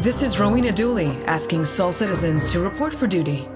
This is Rowena Dooley asking Seoul citizens to report for duty.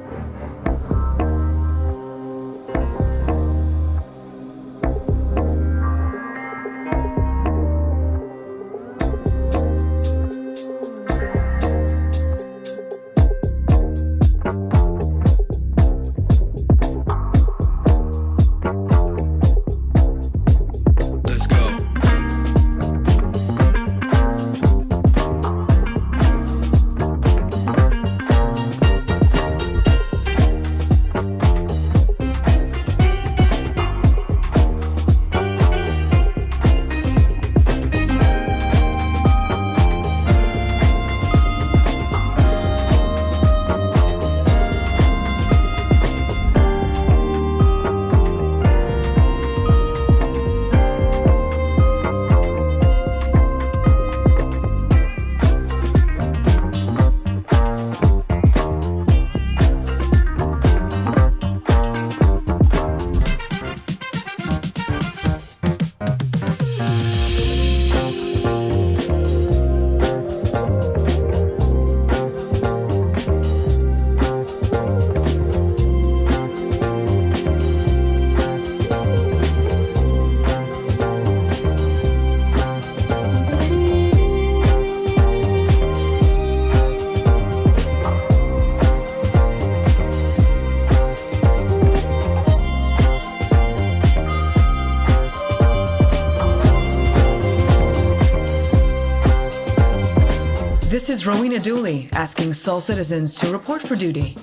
This is Rowena Dooley asking Seoul citizens to report for duty.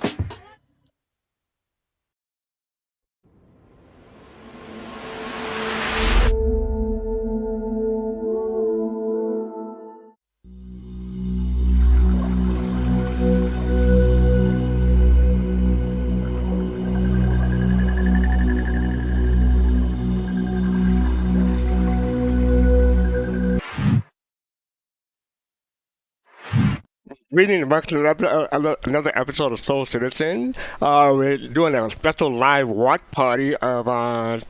Greetings and welcome to another episode of Soul Citizen. We're doing a special live watch party of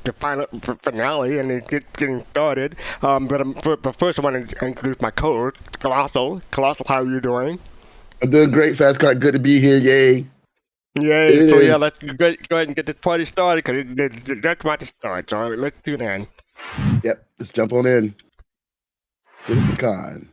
the final finale, and it's getting started. But first, I want to introduce my co-host, Colossal. Colossal, how are you doing? I'm doing great, Fastcart. Good to be here. Yay. Yay. So, yeah, let's go ahead and get this party started, because that's about to start. So, let's do that. Yep, let's jump on in. CitizenCon.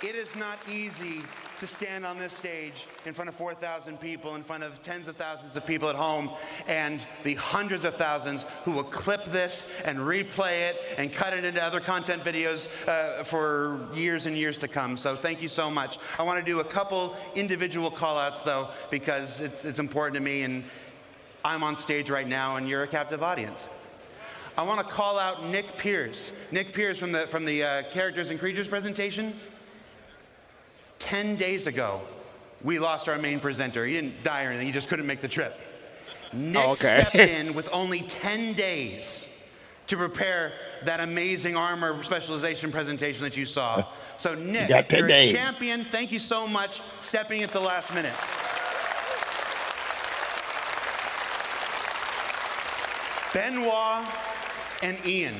It is not easy to stand on this stage in front of 4,000 people, in front of tens of thousands of people at home, and the hundreds of thousands who will clip this and replay it and cut it into other content videos for years and years to come. So thank you so much. I want to do a couple individual call-outs, though, because it's important to me, and I'm on stage right now, and you're a captive audience. I want to call out Nick Pierce. Nick Pierce from the Characters and Creatures presentation. 10 days ago, we lost our main presenter. He didn't die or anything, he just couldn't make the trip. Nick stepped in with only 10 days to prepare that amazing armor specialization presentation that you saw. So Nick, you're a champion. Thank you so much stepping in at the last minute. Benoit and Ian.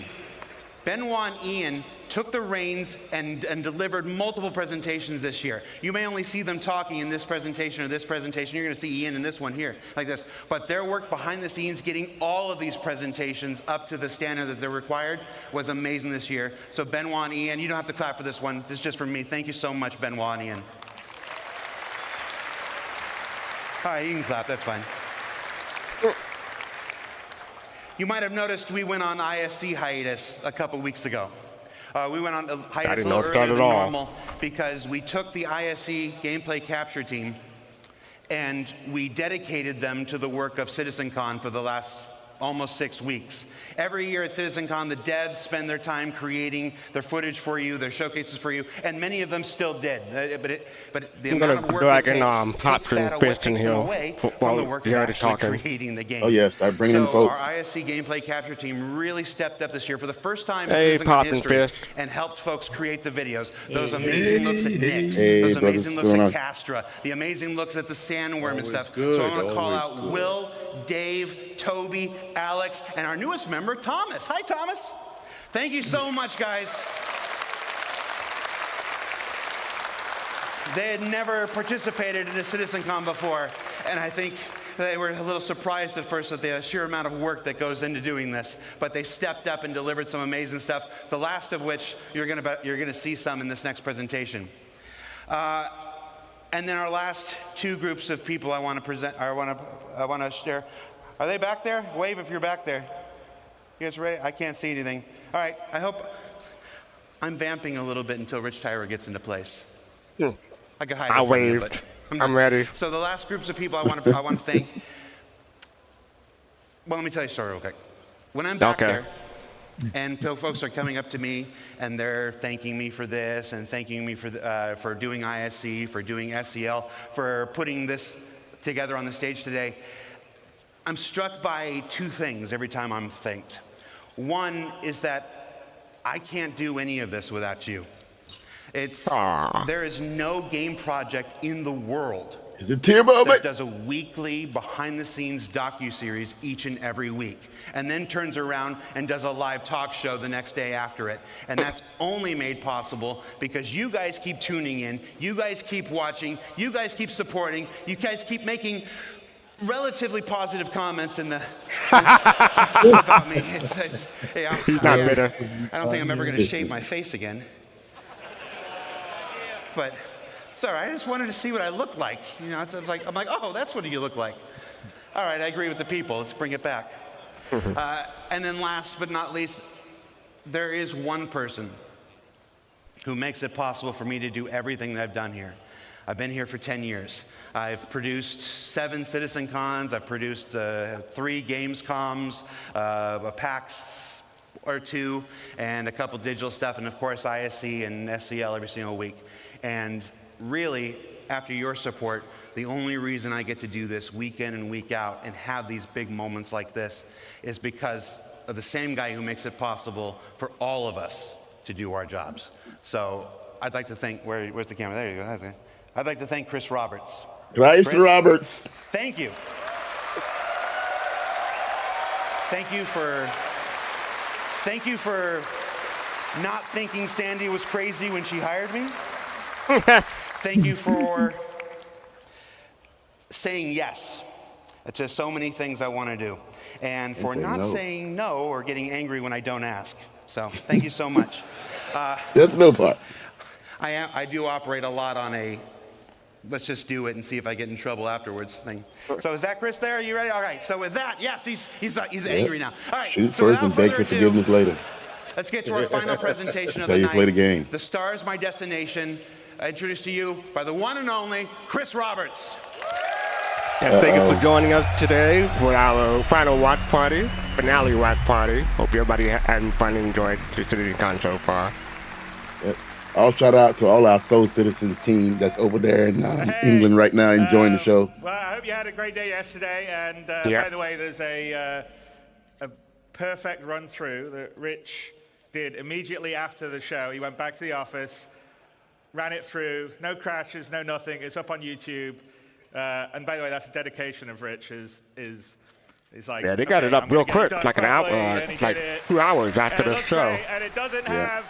Benoit and Ian took the reins and delivered multiple presentations this year. You may only see them talking in this presentation or this presentation. You're going to see Ian in this one here, like this. But their work behind the scenes, getting all of these presentations up to the standard that they're required, was amazing this year. So Benoit and Ian, you don't have to clap for this one. This is just for me. Thank you so much, Benoit and Ian. All right, you can clap. That's fine. You might have noticed we went on ISC hiatus a couple weeks ago. We went on hiatus a little earlier than normal because we took the ISC gameplay capture team and we dedicated them to the work of CitizenCon for the last almost 6 weeks. Every year at CitizenCon, the devs spend their time creating their footage for you, their showcases for you, and many of them still did. But the amount of work it takes that away from the work of actually creating the game. Oh yes, start bringing in folks. Our ISC gameplay capture team really stepped up this year for the first time in CitizenCon history and helped folks create the videos. Those amazing looks at Nyx, those amazing looks at Castra, the amazing looks at the Sandworm and stuff. So I want to call out Will, Dave, Toby, Alex, and our newest member, Thomas. Hi, Thomas. Thank you so much, guys. They had never participated in a CitizenCon before, and I think they were a little surprised at first at the sheer amount of work that goes into doing this, but they stepped up and delivered some amazing stuff, the last of which you're gonna see some in this next presentation. And then our last two groups of people I want to share. Are they back there? Wave if you're back there. You guys ready? I can't see anything. All right, I hope. I'm vamping a little bit until Rich Tyra gets into place. I could hide it from you, but I'm ready. So the last groups of people I want to thank. Well, let me tell you a story real quick. When I'm back there, and folks are coming up to me and they're thanking me for this and thanking me for doing ISC, for doing SEL, for putting this together on the stage today, I'm struck by two things every time I'm thanked. One is that I can't do any of this without you. There is no game project in the world It's a tear moment. that does a weekly behind-the-scenes docu-series each and every week, and then turns around and does a live talk show the next day after it. And that's only made possible because you guys keep tuning in, you guys keep watching, you guys keep supporting, you guys keep making relatively positive comments in the about me. He's not bitter. I don't think I'm ever going to shave my face again. But it's all right. I just wanted to see what I look like. You know, I'm like, oh, that's what you look like. All right, I agree with the people. Let's bring it back. And then last but not least, there is one person who makes it possible for me to do everything that I've done here. I've been here for 10 years. I've produced 7 CitizenCons. I've produced 3 Gamescoms, a PAX or 2, and a couple digital stuff, and of course ISC and SCL every single week. And really, after your support, the only reason I get to do this week in and week out and have these big moments like this is because of the same guy who makes it possible for all of us to do our jobs. So I'd like to thank, where's the camera? There you go. I'd like to thank Chris Roberts. Chris Roberts. Thank you. Thank you for not thinking Sandy was crazy when she hired me. Thank you for saying yes to so many things I want to do, and for not saying no or getting angry when I don't ask. So thank you so much. That's the middle part. I do operate a lot on a let's just do it and see if I get in trouble afterwards thing. So is that Chris there? Are you ready? All right. So with that, yes, he's angry now. All right. Shoot so first and beg for forgiveness later. Let's get to our final presentation of That's the how you play the game. The Star is My Destination. Introduced to you by the one and only Chris Roberts. And thank you for joining us today for our final watch party, finale watch party. Hope everybody having fun and enjoyed the CitizenCon so far. Yep. I'll shout out to all our Soul Citizens team that's over there in England right now enjoying the show. Well, I hope you had a great day yesterday. And by the way, there's a perfect run through that Rich did immediately after the show. He went back to the office, ran it through, no crashes, no nothing. It's up on YouTube. And by the way, that's a dedication of Rich. Is like, Yeah, they got it up real quick, like an hour, like 2 hours after the show. Great, and it doesn't have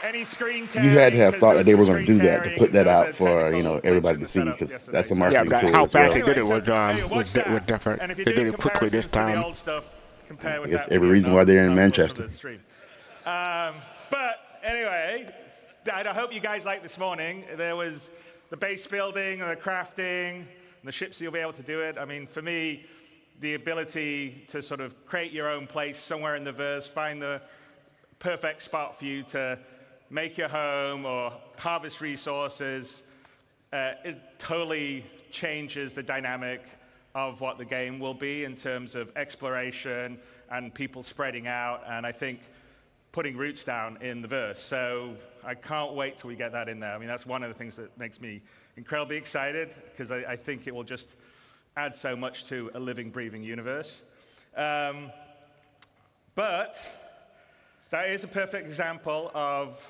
any screen tearing. You had to have thought that they were going to do that, to put that out for everybody to see, because that's a marketing tool. How as well. fast they did it was different. They did it quickly this time. I guess every reason why they're in Manchester. But anyway, I hope you guys liked this morning. There was the base building and the crafting and the ships, you'll be able to do it. I mean, for me, the ability to sort of create your own place somewhere in the verse, find the perfect spot for you to make your home or harvest resources, it totally changes the dynamic of what the game will be in terms of exploration and people spreading out, and I think putting roots down in the verse. So I can't wait till we get that in there. I mean, that's one of the things that makes me incredibly excited, because I think it will just add so much to a living, breathing universe. But that is a perfect example of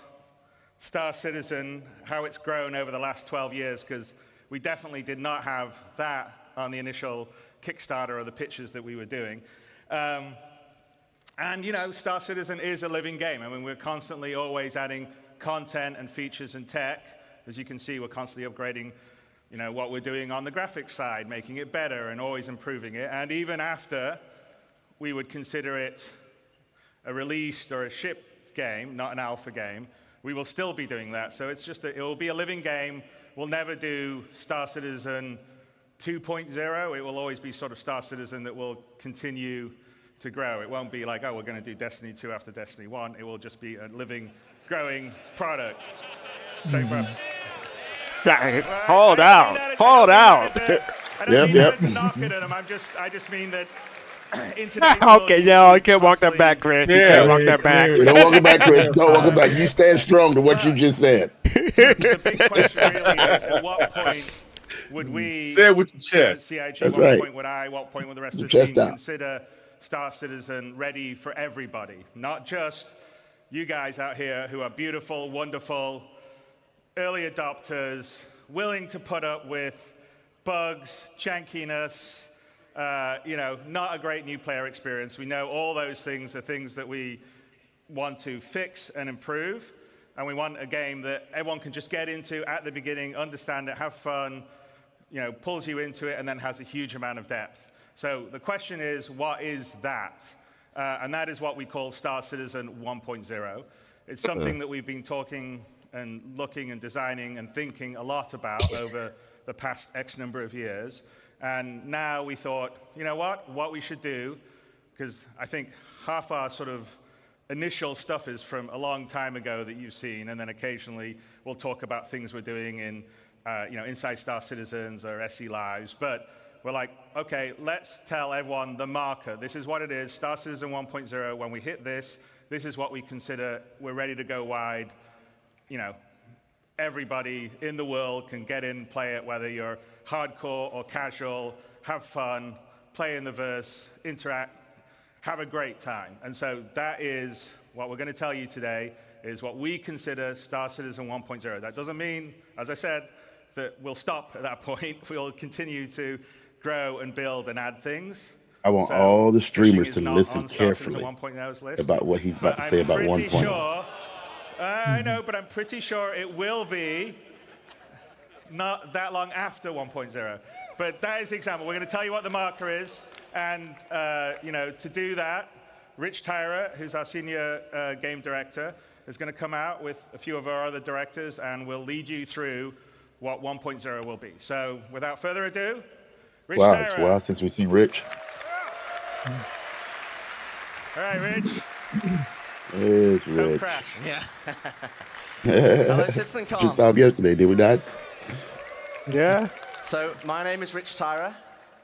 Star Citizen, how it's grown over the last 12 years, because we definitely did not have that on the initial Kickstarter or the pitches that we were doing. And, you know, Star Citizen is a living game. I mean, we're constantly always adding content and features and tech As you can see, we're constantly upgrading what we're doing on the graphics side, making it better and always improving it. And even after we would consider it a released or a shipped game, not an alpha game, we will still be doing that. So it's just it will be a living game. We'll never do Star Citizen 2.0. It will always be sort of Star Citizen that will continue to grow. It won't be like, oh, we're going to do Destiny 2 after Destiny 1. It will just be a living, growing product. So hold out. Hold out. I don't mean that as a knock at them. I just mean that in today's Okay, no, you can't walk that back, Chris. You can't walk that back. Don't walk it back, Chris. Don't walk it back. You stand strong to what you just said. The big question really is, at what point would we, say it with your chest. CIG, That's what right. point would I, what point would the rest of the Chest team out. consider Star Citizen ready for everybody? Not just you guys out here who are beautiful, wonderful, early adopters, willing to put up with bugs, jankiness, not a great new player experience. We know all those things are things that we want to fix and improve, and we want a game that everyone can just get into at the beginning, understand it, have fun, pulls you into it, and then has a huge amount of depth. So the question is, what is that? And that is what we call Star Citizen 1.0. It's something that we've been talking and looking and designing and thinking a lot about over the past X number of years. And now we thought, you know what we should do, because I think half our sort of initial stuff is from a long time ago that you've seen, and then occasionally we'll talk about things we're doing in, Inside Star Citizens or SE Lives. But we're like, okay, let's tell everyone the marker. This is what it is, Star Citizen 1.0. When we hit this, this is what we consider we're ready to go wide. Everybody in the world can get in, play it, whether you're hardcore or casual, have fun, play in the verse, interact, have a great time. And so that is what we're going to tell you today, is what we consider Star Citizen 1.0. That doesn't mean, as I said, that we'll stop at that point. We'll continue to grow and build and add things. I want all the streamers to listen carefully about what he's about to say about 1.0. I know, but I'm pretty sure it will be not that long after 1.0. But that is the example. We're going to tell you what the marker is. And, to do that, Rich Tyra, who's our senior game director, is going to come out with a few of our other directors, and we'll lead you through what 1.0 will be. So without further ado, Rich Tyra. It's a while since we see Rich. All right, Rich. It's Don't Rich. crash. Yeah. Hello, CitizenCon. Just saw him yesterday, did we not? Yeah. So, my name is Rich Tyra,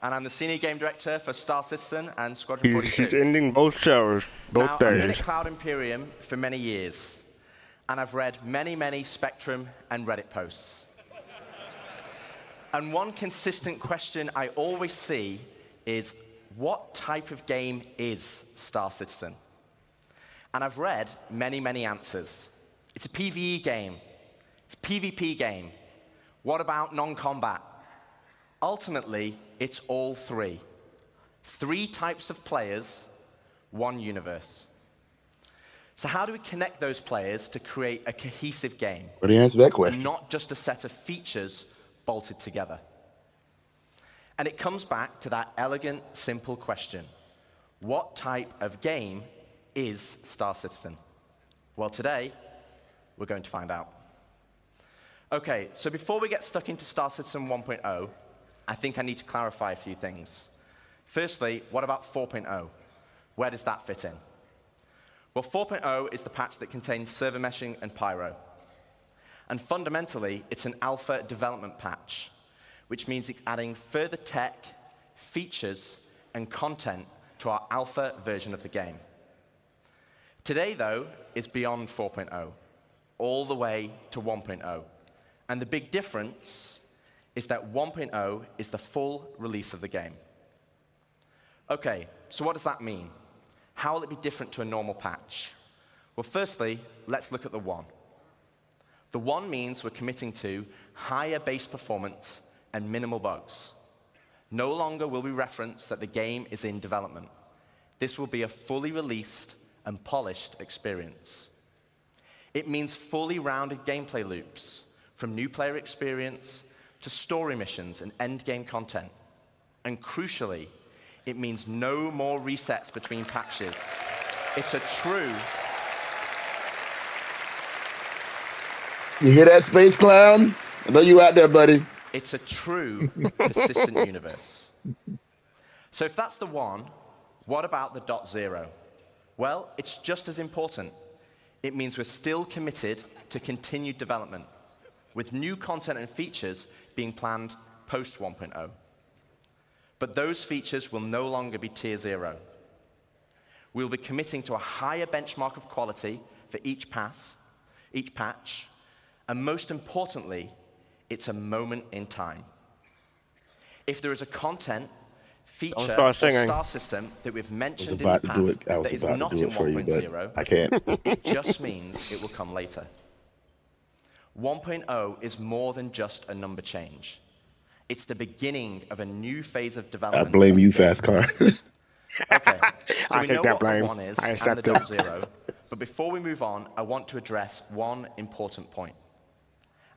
and I'm the Senior Game Director for Star Citizen and Squadron 42. He's ending both shows, both Now, I've been at days. Cloud Imperium for many years, and I've read many, many Spectrum and Reddit posts. And one consistent question I always see is, what type of game is Star Citizen? And I've read many, many answers. It's a PvE game. It's a PvP game. What about non-combat? Ultimately, it's all three. 3 types of players, 1 universe. So how do we connect those players to create a cohesive game? What do you answer that question? And not just a set of features bolted together? And it comes back to that elegant, simple question. What type of game is Star Citizen? Well, today, we're going to find out. Okay, so before we get stuck into Star Citizen 1.0, I think I need to clarify a few things. Firstly, what about 4.0? Where does that fit in? Well, 4.0 is the patch that contains server meshing and pyro. And fundamentally, it's an alpha development patch, which means it's adding further tech, features, and content to our alpha version of the game. Today, though, is beyond 4.0, all the way to 1.0. And the big difference is that 1.0 is the full release of the game. Okay, so what does that mean? How will it be different to a normal patch? Well, firstly, let's look at the 1. The 1 means we're committing to higher base performance and minimal bugs. No longer will we reference that the game is in development. This will be a fully released and polished experience. It means fully rounded gameplay loops from new player experience to story missions and endgame content. And crucially, it means no more resets between patches. It's a true... You hear that, Space Clown? I know you out there, buddy. It's a true persistent universe. So if that's the one, what about the .0? Well, it's just as important. It means we're still committed to continued development, with new content and features being planned post 1.0. But those features will no longer be tier 0. We'll be committing to a higher benchmark of quality for each patch, and most importantly, it's a moment in time. If there is a content, feature, or star system that we've mentioned in the past that is not in 1.0, I can't. it just means it will come later. 1.0 is more than just a number change. It's the beginning of a new phase of development. I blame you, fastcart. Okay, so we know what blame. the 1 is I and accept the it. .0, but before we move on, I want to address one important point.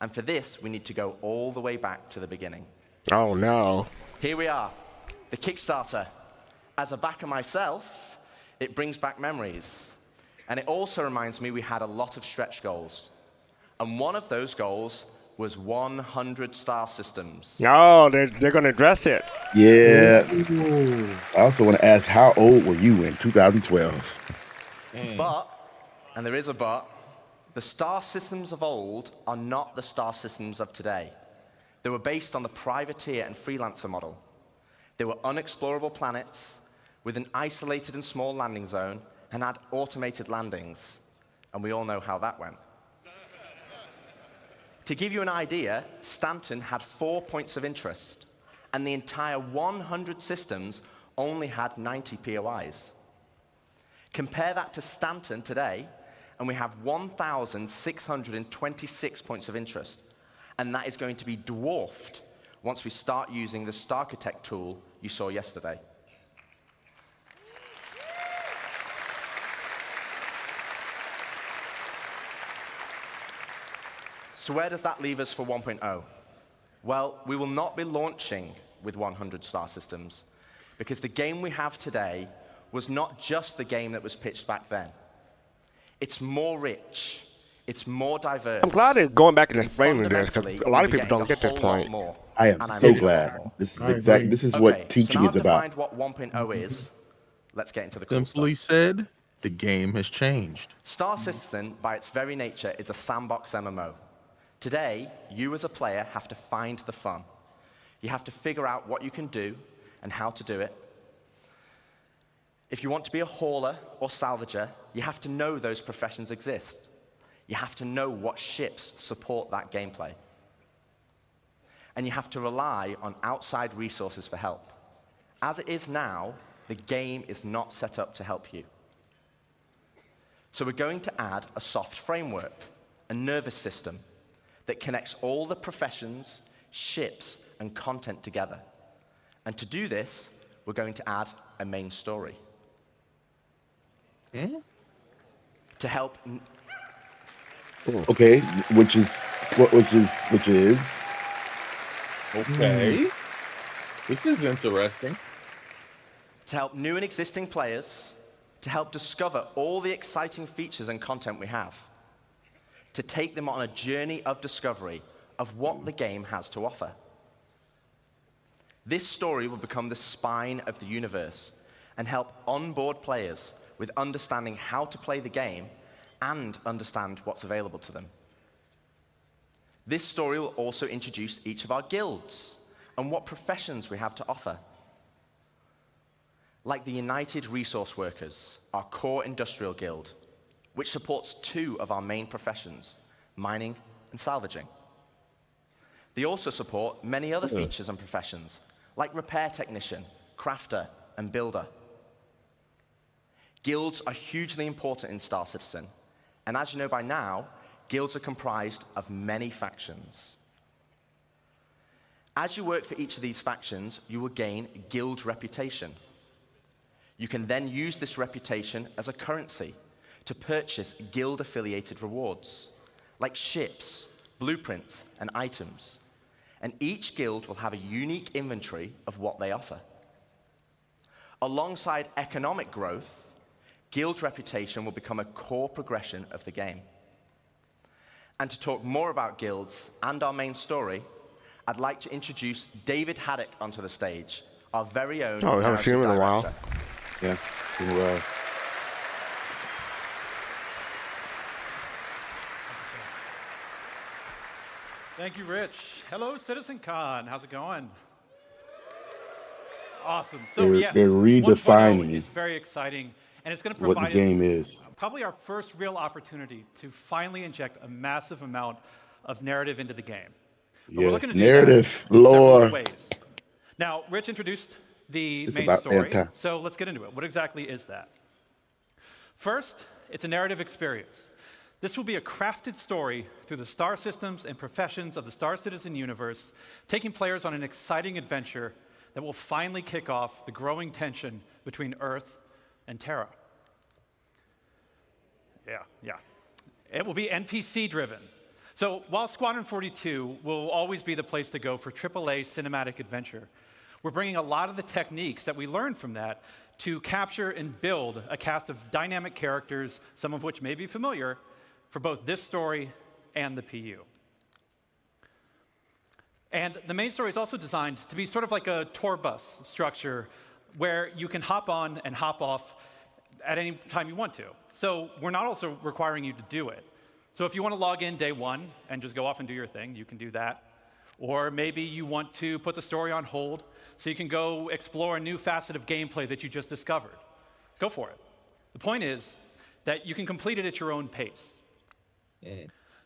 And for this, we need to go all the way back to the beginning. Oh, no. Here we are, the Kickstarter. As a backer myself, it brings back memories. And it also reminds me we had a lot of stretch goals. And one of those goals was 100 star systems. No, they're going to address it. Yeah. I also want to ask, how old were you in 2012? But, and there is a but, the star systems of old are not the star systems of today. They were based on the privateer and freelancer model. They were unexplorable planets with an isolated and small landing zone and had automated landings. And we all know how that went. To give you an idea, Stanton had 4 points of interest, and the entire 100 systems only had 90 POIs. Compare that to Stanton today, and we have 1,626 points of interest, and that is going to be dwarfed once we start using the Starchitect tool you saw yesterday. So where does that leave us for 1.0? Well, we will not be launching with 100 star systems, because the game we have today was not just the game that was pitched back then. It's more rich, it's more diverse. I'm glad they're going back and explaining this, because a lot of people don't get this point. I am so glad. This is what teaching is about. So now to find what 1.0 is, let's get into the cool Simply stuff. said, the game has changed. Star Citizen, by its very nature, is a sandbox MMO. Today, you as a player have to find the fun. You have to figure out what you can do and how to do it. If you want to be a hauler or salvager, you have to know those professions exist. You have to know what ships support that gameplay. And you have to rely on outside resources for help. As it is now, the game is not set up to help you. So we're going to add a soft framework, a nervous system, that connects all the professions, ships, and content together. And to do this, we're going to add a main story. To help... Okay, which is... Okay. This is interesting. To help new and existing players, to help discover all the exciting features and content we have, to take them on a journey of discovery of what the game has to offer. This story will become the spine of the universe and help onboard players with understanding how to play the game and understand what's available to them. This story will also introduce each of our guilds and what professions we have to offer. Like the United Resource Workers, our core industrial guild, which supports 2 of our main professions, mining and salvaging. They also support many other features and professions, like repair technician, crafter, and builder. Guilds are hugely important in Star Citizen, and as you know by now, guilds are comprised of many factions. As you work for each of these factions, you will gain guild reputation. You can then use this reputation as a currency to purchase guild-affiliated rewards, like ships, blueprints, and items. And each guild will have a unique inventory of what they offer. Alongside economic growth, guild reputation will become a core progression of the game. And to talk more about guilds and our main story, I'd like to introduce David Haddock onto the stage, our very own Oh, we haven't seen him in a while. director. Yeah, been a while. Thank you, Rich. Hello, CitizenCon. How's it going? Awesome. So They're- yes, they're 1.0 redefining is very exciting, and it's going to what the provide game us is. probably our first real opportunity to finally inject a massive amount of narrative into the game. But we're Yes, looking to do that narrative, in several lore. ways. Now, Rich introduced the It's main about story, anti- so let's get into it. What exactly is that? First, it's a narrative experience. This will be a crafted story through the star systems and professions of the Star Citizen universe, taking players on an exciting adventure that will finally kick off the growing tension between Earth and Terra. Yeah. It will be NPC-driven. So while Squadron 42 will always be the place to go for AAA cinematic adventure, we're bringing a lot of the techniques that we learned from that to capture and build a cast of dynamic characters, some of which may be familiar, for both this story and the PU. And the main story is also designed to be sort of like a tour bus structure where you can hop on and hop off at any time you want to. So we're not also requiring you to do it. So if you want to log in day one and just go off and do your thing, you can do that. Or maybe you want to put the story on hold so you can go explore a new facet of gameplay that you just discovered. Go for it. The point is that you can complete it at your own pace.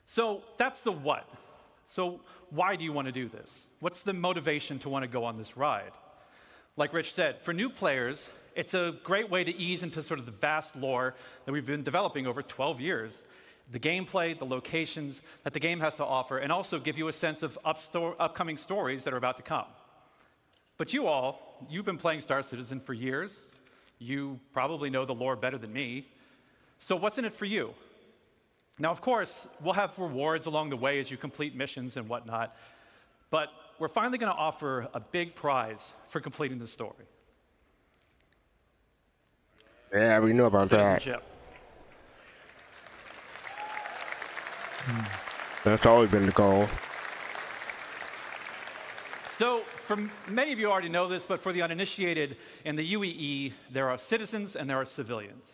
So that's the what. So why do you want to do this? What's the motivation to want to go on this ride? Like Rich said, for new players, it's a great way to ease into sort of the vast lore that we've been developing over 12 years. The gameplay, the locations that the game has to offer, and also give you a sense of upcoming stories that are about to come. But you've been playing Star Citizen for years. You probably know the lore better than me. So what's in it for you? Now, of course, we'll have rewards along the way as you complete missions and whatnot, but we're finally going to offer a big prize for completing the story. Yeah, we know about that. Citizenship. That's always been the goal. So, many of you already know this, but for the uninitiated, in the UEE, there are citizens and there are civilians.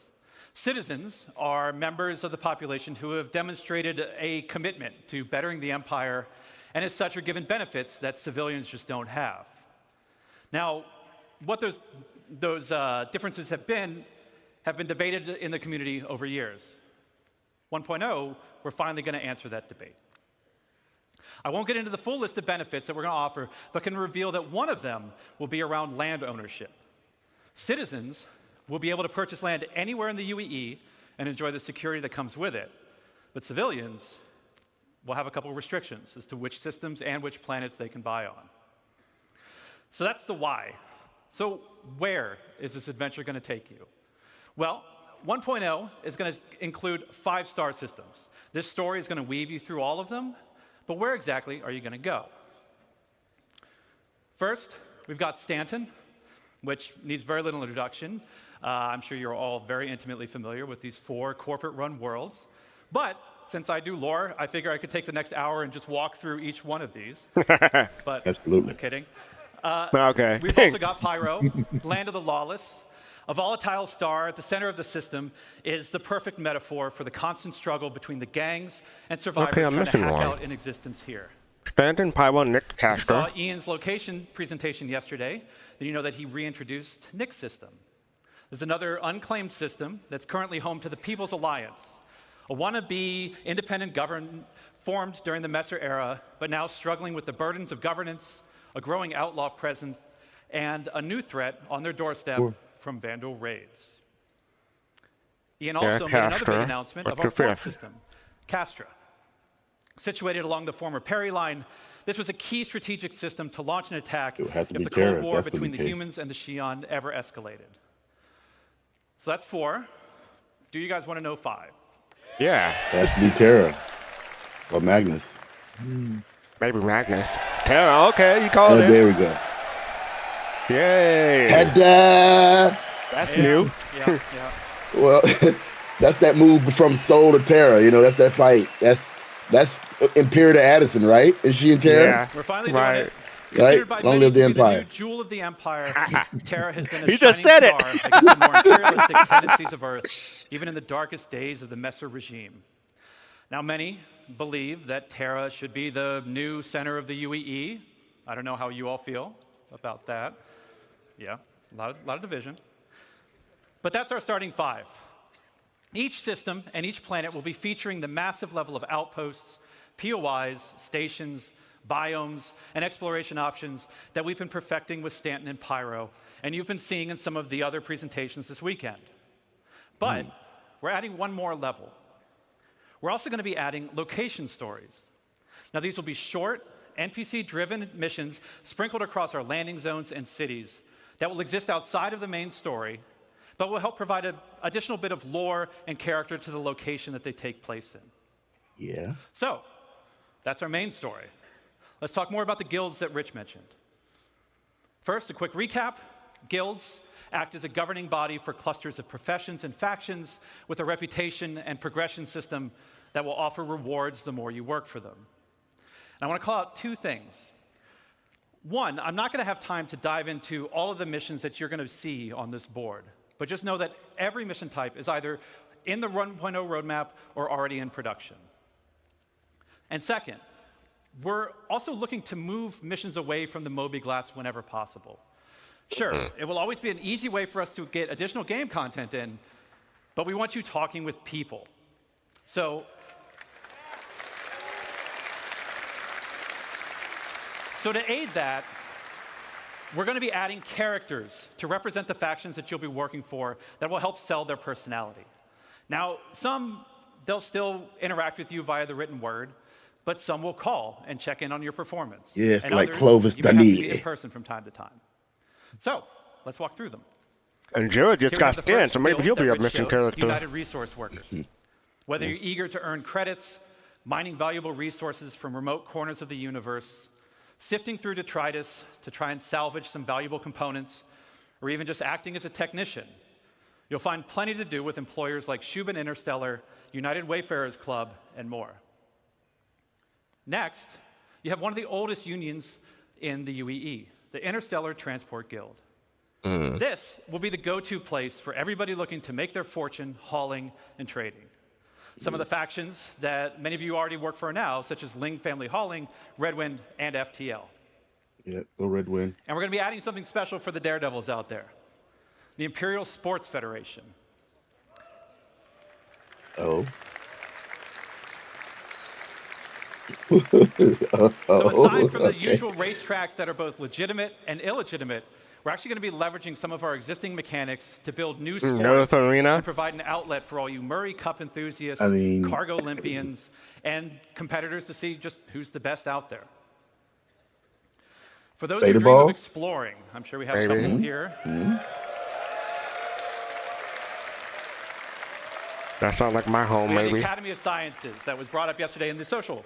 Citizens are members of the population who have demonstrated a commitment to bettering the empire, and as such are given benefits that civilians just don't have. Now, what those differences have been debated in the community over years. 1.0, we're finally going to answer that debate. I won't get into the full list of benefits that we're going to offer, but can reveal that one of them will be around land ownership. Citizens will be able to purchase land anywhere in the UEE and enjoy the security that comes with it. But civilians will have a couple of restrictions as to which systems and which planets they can buy on. So that's the why. So where is this adventure going to take you? Well, 1.0 is going to include 5 star systems. This story is going to weave you through all of them, but where exactly are you going to go? First, we've got Stanton, which needs very little introduction. I'm sure you're all very intimately familiar with these 4 corporate-run worlds. But since I do lore, I figure I could take the next hour and just walk through each one of these. But Absolutely. I'm kidding. Okay. We've also got Pyro, Land of the Lawless. A volatile star at the center of the system is the perfect metaphor for the constant struggle between the gangs and survivors Okay, I'm trying to missing hack one. out an existence here. Stanton, Pyro, Nick, You Castro. saw Ian's location presentation yesterday, then you know that he reintroduced Nick's system. There's another unclaimed system that's currently home to the People's Alliance, a wannabe independent government formed during the Messer era, but now struggling with the burdens of governance, a growing outlaw presence, and a new threat on their doorstep from Vandal raids. Ian also made another big announcement of our fourth system, Castra. Situated along the former Perry line, this was a key strategic system to launch an attack It would have to if be the Terra, Cold if War that's between the the case. humans and the Xi'an ever escalated. So that's 4. Do you guys want to know 5? Yeah. Has to be Terra or Magnus. Maybe Magnus. Terra, okay, you called it. There we go. Yay. Ta-da! That's new. Yeah. Well, that's that move from Soul to Terra. You know, that's that fight. That's Imperial to Addison, right? Is she in Terra? Yeah. We're finally doing Right. it. Right? Considered by Long many live the to be Empire. new jewel of the Empire, Terra has been a He just shining said it. star against the more imperialistic tendencies of Earth, even in the darkest days of the Messer regime. Now, many believe that Terra should be the new center of the UEE. I don't know how you all feel about that. Yeah, a lot of division. But that's our starting 5. Each system and each planet will be featuring the massive level of outposts, POIs, stations, biomes, and exploration options that we've been perfecting with Stanton and Pyro, and you've been seeing in some of the other presentations this weekend. But we're adding one more level. We're also going to be adding location stories. Now, these will be short, NPC-driven missions sprinkled across our landing zones and cities that will exist outside of the main story, but will help provide an additional bit of lore and character to the location that they take place in. Yeah. So, that's our main story. Let's talk more about the guilds that Rich mentioned. First, a quick recap. Guilds act as a governing body for clusters of professions and factions with a reputation and progression system that will offer rewards the more you work for them. And I want to call out 2 things. One, I'm not going to have time to dive into all of the missions that you're going to see on this board, but just know that every mission type is either in the 1.0 roadmap or already in production. And second, we're also looking to move missions away from the Moby Glass whenever possible. Sure, it will always be an easy way for us to get additional game content in, but we want you talking with people. So to aid that, we're going to be adding characters to represent the factions that you'll be working for that will help sell their personality. Now, some, they'll still interact with you via the written word, but some will call and check in on your performance. Yes, and like others, Clovis you may have to meet in Danili. person from time to time. So, let's walk through them. And Jared just Here we got have the skin, first so maybe guild he'll be that a Rich mission showed, character. United Resource Workers. Whether you're eager to earn credits, mining valuable resources from remote corners of the universe, sifting through detritus to try and salvage some valuable components, or even just acting as a technician, you'll find plenty to do with employers like Shubin Interstellar, United Wayfarers Club, and more. Next, you have one of the oldest unions in the UEE, the Interstellar Transport Guild. This will be the go-to place for everybody looking to make their fortune hauling and trading. Some of the factions that many of you already work for now, such as Ling Family Hauling, Redwind, and FTL. Yeah, go Red Wind. And we're going to be adding something special for the daredevils out there, the Imperial Sports Federation. Oh. So aside from the okay. usual racetracks that are both legitimate and illegitimate, we're actually going to be leveraging some of our existing mechanics to build new sports North Arena. and provide an outlet for all you Murray Cup enthusiasts, Cargo Olympians, and competitors to see just who's the best out there. For those who Beta dream ball? of exploring, I'm sure we have a couple here. That's not like my home, We have the maybe. Academy of Sciences that was brought up yesterday in the social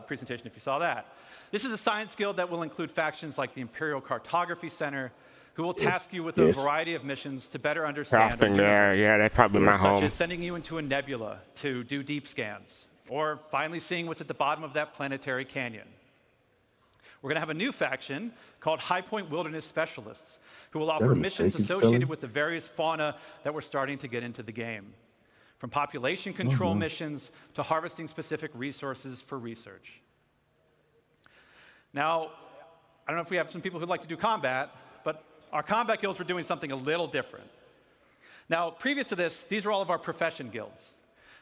presentation, if you saw that. This is a science guild that will include factions like the Imperial Cartography Center, who will task you with a variety of missions to better understand our Crafting there, universe, yeah, that's probably my such home. as sending you into a nebula to do deep scans, or finally seeing what's at the bottom of that planetary canyon. We're going to have a new faction called High Point Wilderness Specialists, who will offer missions associated with the various fauna that we're starting to get into the game, from population control missions to harvesting specific resources for research. Now, I don't know if we have some people who'd like to do combat, but our combat guilds were doing something a little different. Now, previous to this, these are all of our profession guilds.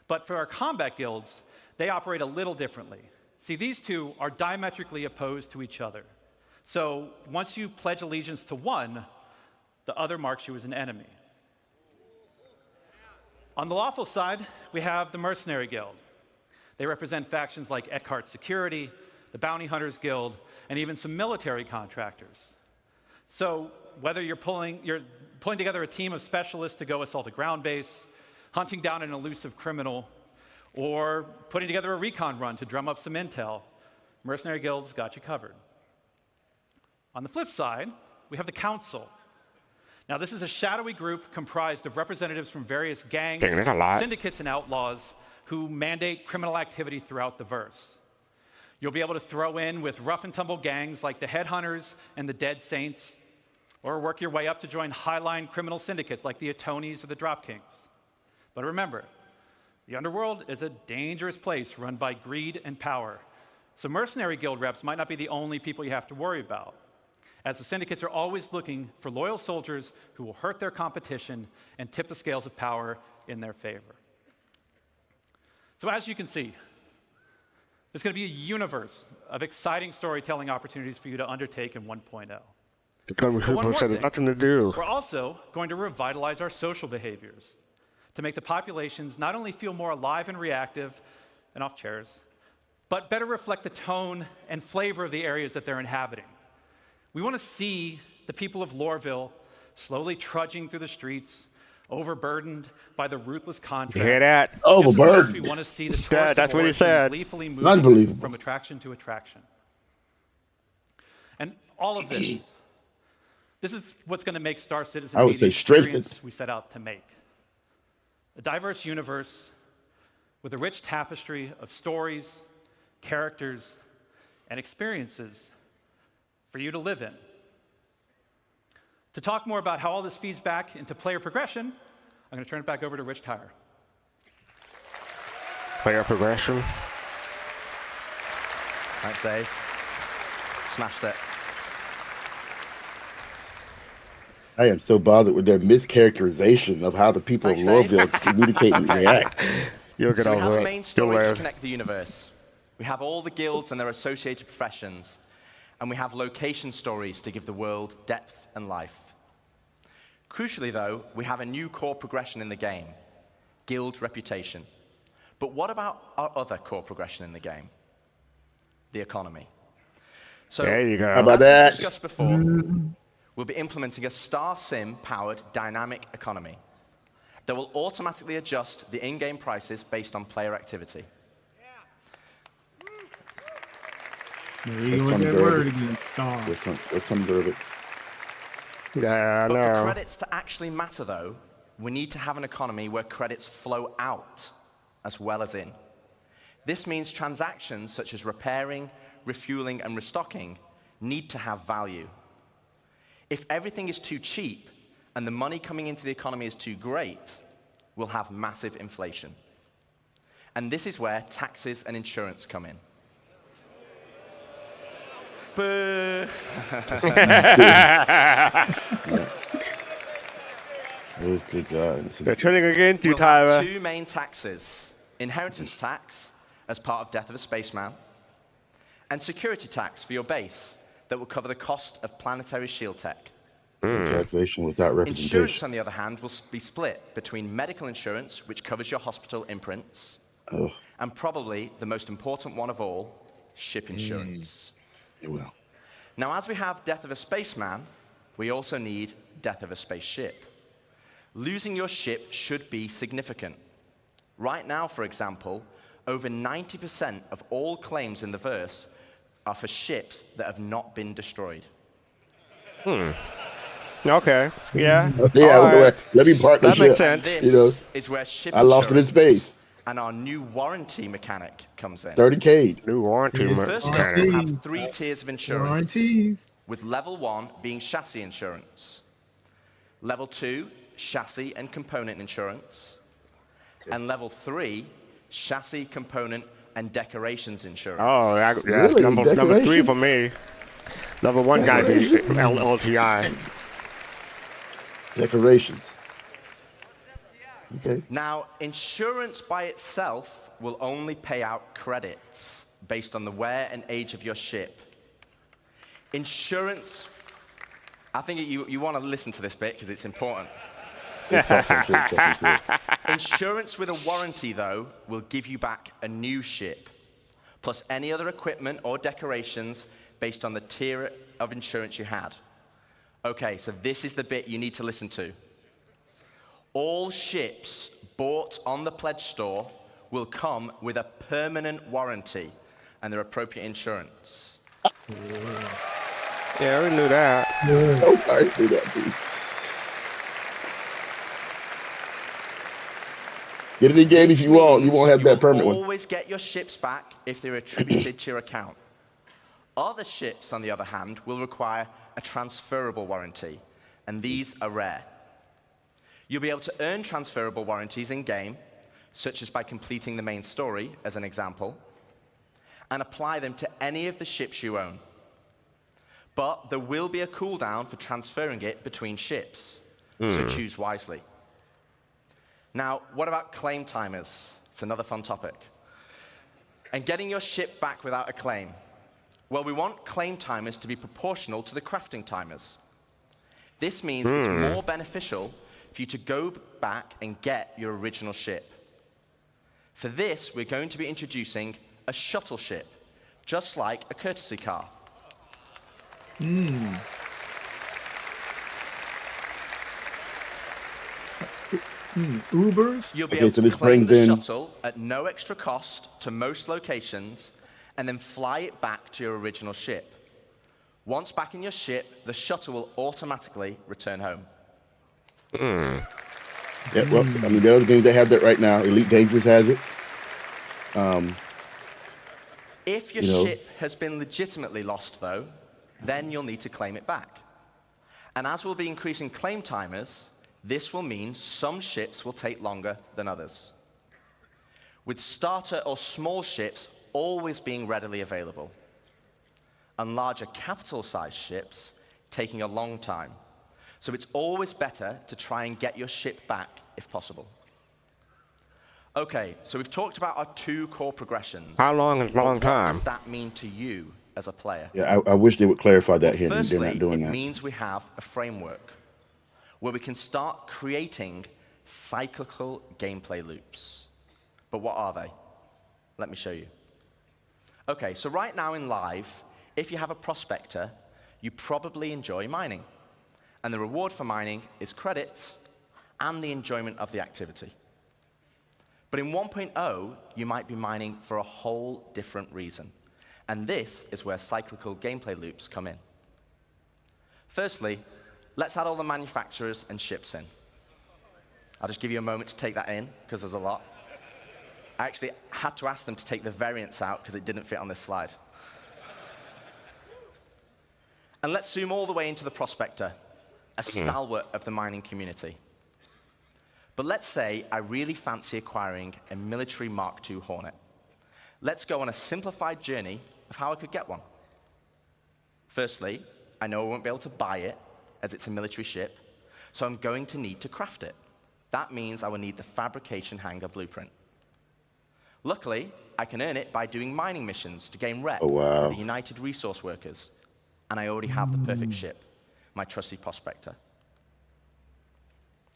But for our combat guilds, they operate a little differently. See, these two are diametrically opposed to each other. So once you pledge allegiance to one, the other marks you as an enemy. On the lawful side, we have the Mercenary Guild. They represent factions like Eckhart Security, the Bounty Hunters Guild, and even some military contractors. So whether you're pulling together a team of specialists to go assault a ground base, hunting down an elusive criminal, or putting together a recon run to drum up some intel, Mercenary Guild's got you covered. On the flip side, we have the Council. Now, this is a shadowy group comprised of representatives from various gangs, Dang, that's a lot. syndicates, and outlaws who mandate criminal activity throughout the verse. You'll be able to throw in with rough and tumble gangs like the Headhunters and the Dead Saints, or work your way up to join highline criminal syndicates like the Atonis or the Drop Kings. But remember, the underworld is a dangerous place run by greed and power. So mercenary guild reps might not be the only people you have to worry about, as the syndicates are always looking for loyal soldiers who will hurt their competition and tip the scales of power in their favor. So as you can see, there's going to be a universe of exciting storytelling opportunities for you to undertake in 1.0. Because people said there's nothing to do. We're also going to revitalize our social behaviors to make the populations not only feel more alive and reactive and off chairs, but better reflect the tone and flavor of the areas that they're inhabiting. We want to see the people of Loreville slowly trudging through the streets, overburdened by the ruthless contract. You hear that? Overburdened. We want to see the Yeah, that's what he said. gleefully moving Unbelievable. from attraction to attraction. And all of this, this is what's going to make Star Citizen I would be say the experience strengthened. we set out to make. A diverse universe with a rich tapestry of stories, characters, and experiences for you to live in. To talk more about how all this feeds back into player progression, I'm going to turn it back over to Rich Tyre. Player progression. Thanks, Dave. Smashed it. I am so bothered with their mischaracterization of how the people Thanks, of Dave. Loreville communicate and react. You'll get So we have over a it. main You'll story to live. connect the universe. We have all the guilds and their associated professions, and we have location stories to give the world depth and life. Crucially, though, we have a new core progression in the game, guild reputation. But what about our other core progression in the game? The economy. So, There you go. How about as that? we discussed before, we'll be implementing a Star Sim-powered dynamic economy that will automatically adjust the in-game prices based on player activity. There you go with that word again. Star. Let's come to it. Yeah, I But for know. credits to actually matter, though, we need to have an economy where credits flow out as well as in. This means transactions such as repairing, refueling, and restocking need to have value. If everything is too cheap and the money coming into the economy is too great, we'll have massive inflation. And this is where taxes and insurance come in. Boo! Oh, good God. They're turning against you, We'll have Tyra. two main taxes: inheritance tax as part of Death of a Spaceman, and security tax for your base that will cover the cost of planetary shield tech. Taxation without Insurance, representation. on the other hand, will be split between medical insurance, which covers your hospital imprints, Oh, and probably the most important one of all, ship insurance. it will. Now, as we have Death of a Spaceman, we also need Death of a Spaceship. Losing your ship should be significant. Right now, for example, over 90% of all claims in the verse are for ships that have not been destroyed. Okay. Yeah. Yeah, All right. let me park the That makes ship. sense. And You know, this is where ship I lost it in insurance space. and our new warranty mechanic comes in. 30K. New warranty. First up, mechanic. we'll have 3 tiers of insurance, Warranties. with level 1 being chassis insurance, level 2, chassis and component insurance, and level 3, chassis, component, and decorations insurance. Oh, yeah, Really? number 3 Decorations? for me. Level 1 gotta be LTI. Decorations. Okay. Now, insurance by itself will only pay out credits based on the wear and age of your ship. Insurance, I think you want to listen to this bit because it's important. Insurance with a warranty, though, will give you back a new ship, plus any other equipment or decorations based on the tier of insurance you had. Okay, so this is the bit you need to listen to. All ships bought on the pledge store will come with a permanent warranty, and their appropriate insurance. Yeah, we knew that. Oh, I knew that, dude. Get it again if you want. You won't have that permanent one. Always get your ships back if they're attributed to your account. Other ships, on the other hand, will require a transferable warranty, and these are rare. You'll be able to earn transferable warranties in-game, such as by completing the main story, as an example, and apply them to any of the ships you own. But there will be a cooldown for transferring it between ships, so choose wisely. Now, what about claim timers? It's another fun topic. And getting your ship back without a claim. Well, we want claim timers to be proportional to the crafting timers. This means it's more beneficial for you to go back and get your original ship. For this, we're going to be introducing a shuttle ship, just like a courtesy car. Ubers? You'll be able to claim the shuttle at no extra cost to most locations, and then fly it back to your original ship. Once back in your ship, the shuttle will automatically return home. Yeah, well, I mean, there are other games that have that right now. Elite Dangerous has it. If your ship has been legitimately lost, though, then you'll need to claim it back. And as we'll be increasing claim timers, this will mean some ships will take longer than others. With starter or small ships always being readily available, and larger capital-sized ships taking a long time. So it's always better to try and get your ship back if possible. Okay, so we've talked about our 2 core progressions. How long is long time? What does that mean to you as a player? Yeah, I wish they would clarify that here. Firstly, they're not doing that. It means we have a framework where we can start creating cyclical gameplay loops. But what are they? Let me show you. Okay, so right now in live, if you have a prospector, you probably enjoy mining. And the reward for mining is credits and the enjoyment of the activity. But in 1.0, you might be mining for a whole different reason. And this is where cyclical gameplay loops come in. Firstly, let's add all the manufacturers and ships in. I'll just give you a moment to take that in, because there's a lot. I actually had to ask them to take the variants out, because it didn't fit on this slide. And let's zoom all the way into the prospector, a stalwart of the mining community. But let's say I really fancy acquiring a military Mark II Hornet. Let's go on a simplified journey of how I could get one. Firstly, I know I won't be able to buy it, as it's a military ship, so I'm going to need to craft it. That means I will need the fabrication hangar blueprint. Luckily, I can earn it by doing mining missions to gain rep with the United Resource Workers, and I already have the perfect ship, my trusty prospector.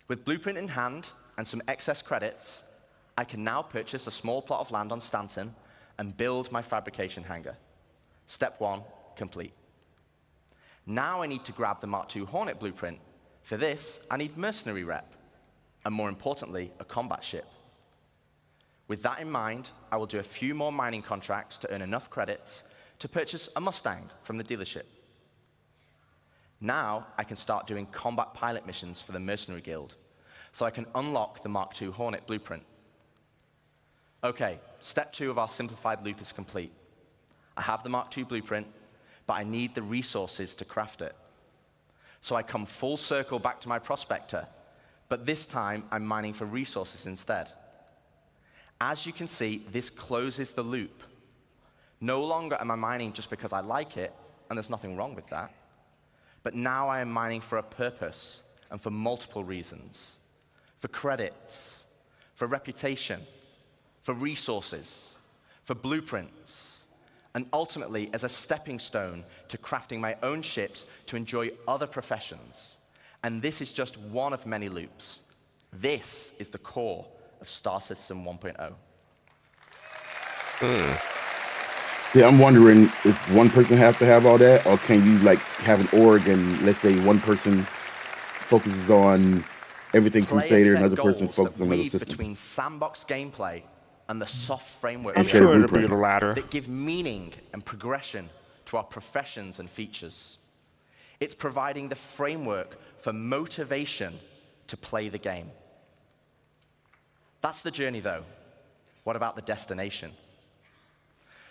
With blueprint in hand and some excess credits, I can now purchase a small plot of land on Stanton and build my fabrication hangar. Step 1, complete. Now I need to grab the Mark II Hornet blueprint. For this, I need mercenary rep, and more importantly, a combat ship. With that in mind, I will do a few more mining contracts to earn enough credits to purchase a Mustang from the dealership. Now I can start doing combat pilot missions for the Mercenary Guild, so I can unlock the Mark II Hornet blueprint. Okay, step 2 of our simplified loop is complete. I have the Mark II blueprint, but I need the resources to craft it. So I come full circle back to my prospector, but this time I'm mining for resources instead. As you can see, this closes the loop. No longer am I mining just because I like it, and there's nothing wrong with that. But now I am mining for a purpose and for multiple reasons. For credits, for reputation, for resources, for blueprints, and ultimately as a stepping stone to crafting my own ships to enjoy other professions. And this is just one of many loops. This is the core of Star Citizen 1.0. Yeah, I'm wondering if one person has to have all that, or can you like have an org and let's say one person focuses on everything Crusader, another person focuses on another system. Between sandbox gameplay and the soft framework I'm And create a sure it'll be blueprint. the latter. that give meaning and progression to our professions and features. It's providing the framework for motivation to play the game. That's the journey, though. What about the destination?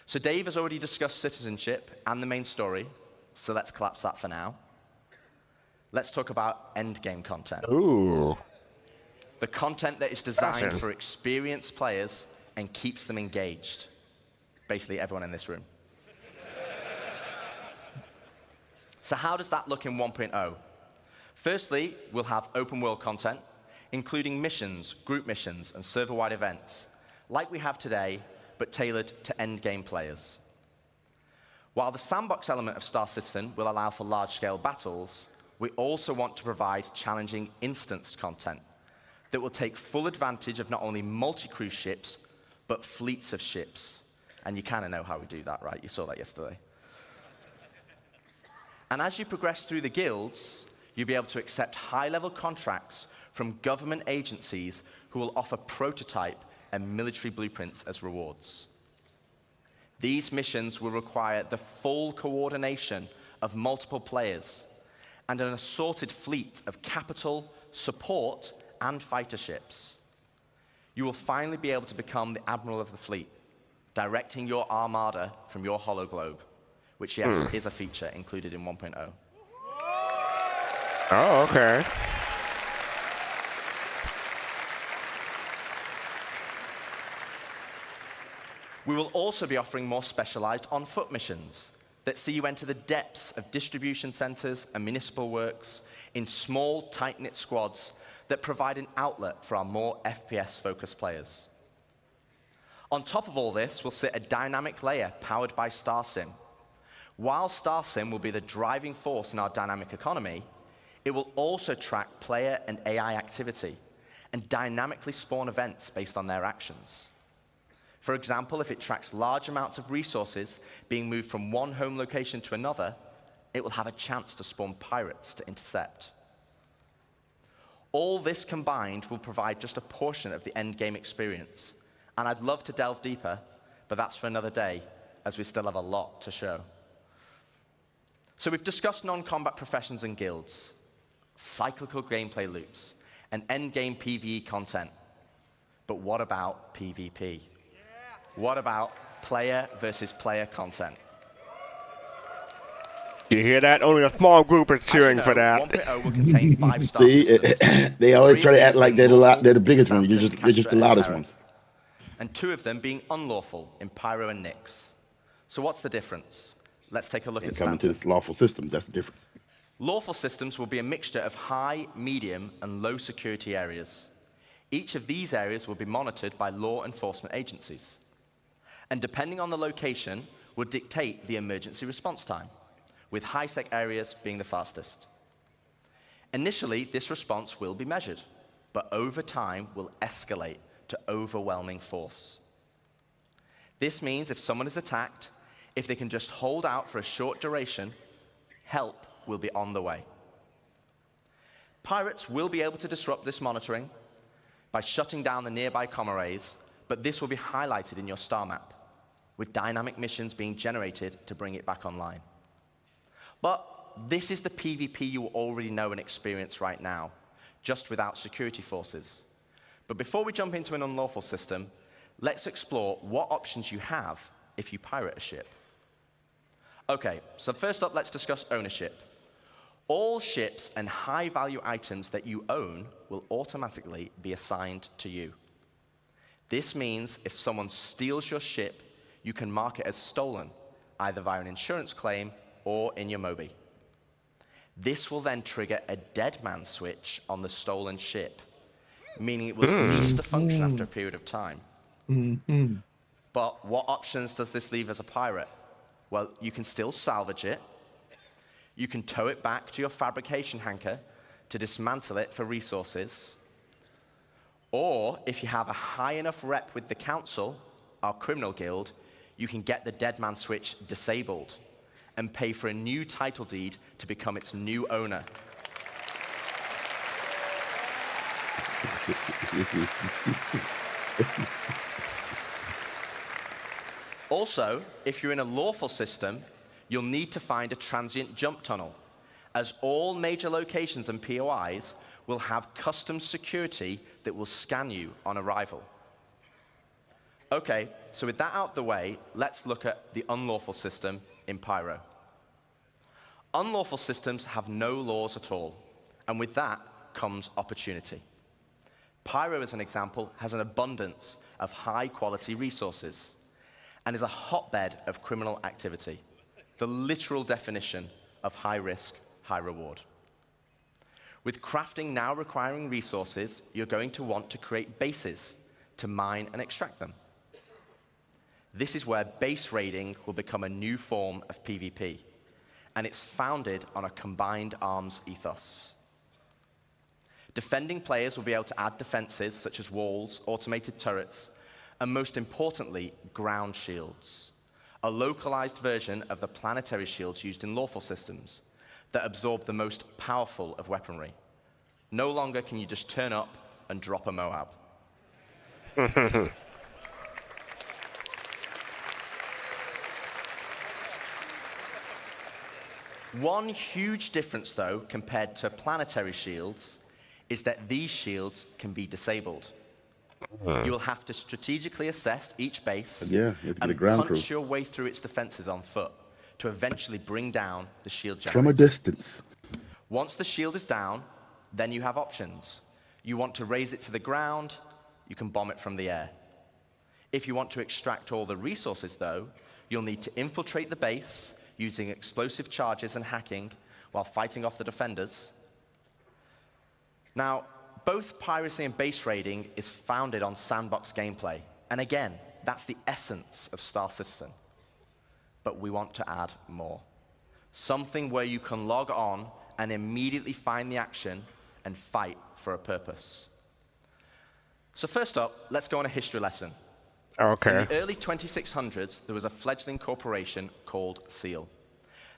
So Dave has already discussed citizenship and the main story, so let's collapse that for now. Let's talk about endgame content. Ooh. The content that is designed Fashion. for experienced players and keeps them engaged. Basically, everyone in this room. So how does that look in 1.0? Firstly, we'll have open world content, including missions, group missions, and server-wide events, like we have today, but tailored to endgame players. While the sandbox element of Star Citizen will allow for large-scale battles, we also want to provide challenging instanced content that will take full advantage of not only multi-crew ships, but fleets of ships. And you kind of know how we do that, right? You saw that yesterday. And as you progress through the guilds, you'll be able to accept high-level contracts from government agencies who will offer prototype and military blueprints as rewards. These missions will require the full coordination of multiple players and an assorted fleet of capital, support, and fighter ships. You will finally be able to become the admiral of the fleet, directing your armada from your hologlobe, which, yes, is a feature included in 1.0. Oh, okay. We will also be offering more specialized on-foot missions that see you enter the depths of distribution centers and municipal works in small, tight-knit squads that provide an outlet for our more FPS-focused players. On top of all this will sit a dynamic layer powered by StarSim. While StarSim will be the driving force in our dynamic economy, it will also track player and AI activity and dynamically spawn events based on their actions. For example, if it tracks large amounts of resources being moved from one home location to another, it will have a chance to spawn pirates to intercept. All this combined will provide just a portion of the endgame experience, and I'd love to delve deeper, but that's for another day, as we still have a lot to show. So we've discussed non-combat professions and guilds, cyclical gameplay loops, and endgame PvE content. But what about PvP? What about player versus player content? Do you hear that? Only a small group is cheering for that. 1.0 will contain 5-star See, systems, they always try to 3 act like they're they're the biggest ones. They're expansive just the loudest Capture ones. and 2 of them being unlawful in Pyro and Nyx. So what's the difference? Let's take a look And at coming to standards. this lawful systems, that's the difference. Lawful systems will be a mixture of high, medium, and low security areas. Each of these areas will be monitored by law enforcement agencies. And depending on the location, will dictate the emergency response time, with high-sec areas being the fastest. Initially, this response will be measured, but over time will escalate to overwhelming force. This means if someone is attacked, if they can just hold out for a short duration, help will be on the way. Pirates will be able to disrupt this monitoring by shutting down the nearby comm arrays, but this will be highlighted in your star map, with dynamic missions being generated to bring it back online. But this is the PvP you already know and experience right now, just without security forces. But before we jump into an unlawful system, let's explore what options you have if you pirate a ship. Okay, so first up, let's discuss ownership. All ships and high-value items that you own will automatically be assigned to you. This means if someone steals your ship, you can mark it as stolen, either via an insurance claim or in your Mobi. This will then trigger a dead man switch on the stolen ship, meaning it will cease to function after a period of time. But what options does this leave as a pirate? Well, you can still salvage it. You can tow it back to your fabrication hangar to dismantle it for resources. Or, if you have a high enough rep with the council, our criminal guild, you can get the dead man switch disabled and pay for a new title deed to become its new owner. Also, if you're in a lawful system, you'll need to find a transient jump tunnel, as all major locations and POIs will have custom security that will scan you on arrival. Okay, so with that out of the way, let's look at the unlawful system in Pyro. Unlawful systems have no laws at all, and with that comes opportunity. Pyro, as an example, has an abundance of high-quality resources and is a hotbed of criminal activity, the literal definition of high risk, high reward. With crafting now requiring resources, you're going to want to create bases to mine and extract them. This is where base raiding will become a new form of PvP, and it's founded on a combined arms ethos. Defending players will be able to add defenses such as walls, automated turrets, and most importantly, ground shields, a localized version of the planetary shields used in lawful systems that absorb the most powerful of weaponry. No longer can you just turn up and drop a Moab. One huge difference, though, compared to planetary shields, is that these shields can be disabled. You will have to strategically assess each base and punch your way through its defenses on foot to eventually bring down the shield generator. From a distance. Once the shield is down, then you have options. You want to raise it to the ground, you can bomb it from the air. If you want to extract all the resources, though, you'll need to infiltrate the base using explosive charges and hacking while fighting off the defenders. Now, both piracy and base raiding is founded on sandbox gameplay. And again, that's the essence of Star Citizen. But we want to add more. Something where you can log on and immediately find the action and fight for a purpose. So first up, let's go on a history lesson. Okay. In the early 2600s, there was a fledgling corporation called SEAL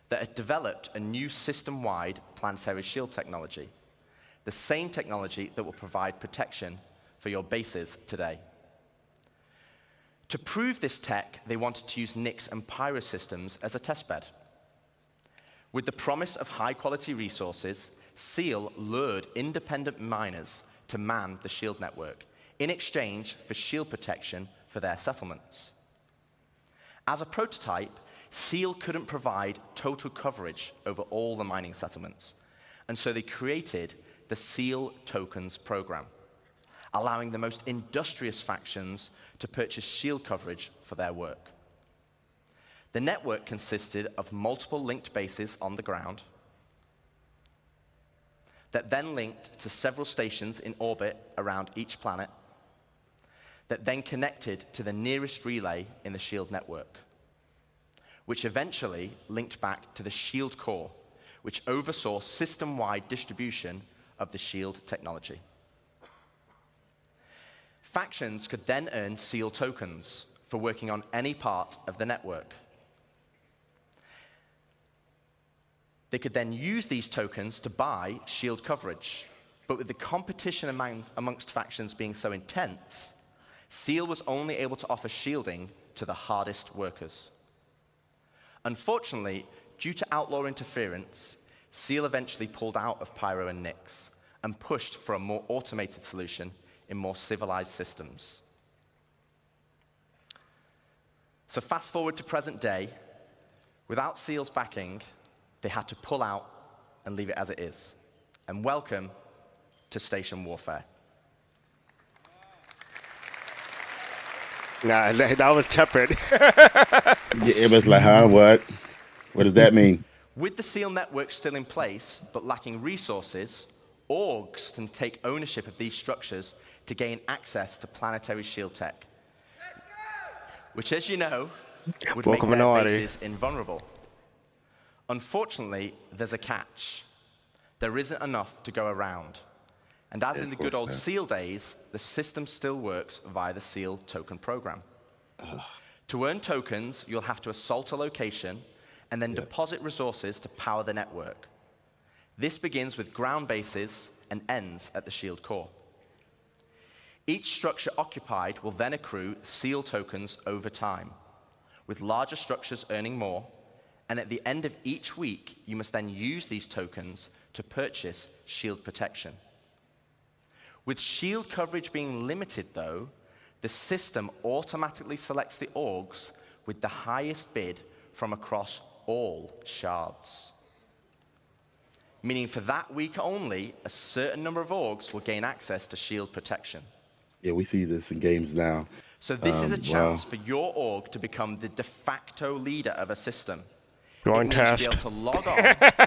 that had developed a new system-wide planetary shield technology, the same technology that will provide protection for your bases today. To prove this tech, they wanted to use Nyx and Pyro systems as a testbed. With the promise of high-quality resources, SEAL lured independent miners to man the shield network in exchange for shield protection for their settlements. As a prototype, SEAL couldn't provide total coverage over all the mining settlements, and so they created the SEAL Tokens program, allowing the most industrious factions to purchase shield coverage for their work. The network consisted of multiple linked bases on the ground that then linked to several stations in orbit around each planet that then connected to the nearest relay in the shield network, which eventually linked back to the shield core, which oversaw system-wide distribution of the shield technology. Factions could then earn SEAL tokens for working on any part of the network. They could then use these tokens to buy shield coverage, but with the competition amongst factions being so intense, SEAL was only able to offer shielding to the hardest workers. Unfortunately, due to outlaw interference, SEAL eventually pulled out of Pyro and Nyx and pushed for a more automated solution in more civilized systems. So fast forward to present day, without SEAL's backing, they had to pull out and leave it as it is. And welcome to Station Warfare. Nah, that was tepid. It was like, huh, what? What does that mean? With the SEAL network still in place, but lacking resources, orgs can take ownership of these structures to gain access to planetary shield tech, which, as you know, would make their bases invulnerable. Unfortunately, there's a catch. There isn't enough to go around. And as in the good old SEAL days, the system still works via the SEAL token program. To earn tokens, you'll have to assault a location and then deposit resources to power the network. This begins with ground bases and ends at the shield core. Each structure occupied will then accrue SEAL tokens over time, with larger structures earning more, and at the end of each week, you must then use these tokens to purchase shield protection. With shield coverage being limited, though, the system automatically selects the orgs with the highest bid from across all shards. Meaning for that week only, a certain number of orgs will gain access to shield protection. Yeah, we see this in games now. So this is a chance for your org to become the de facto leader of a system. It means you'll be able to log on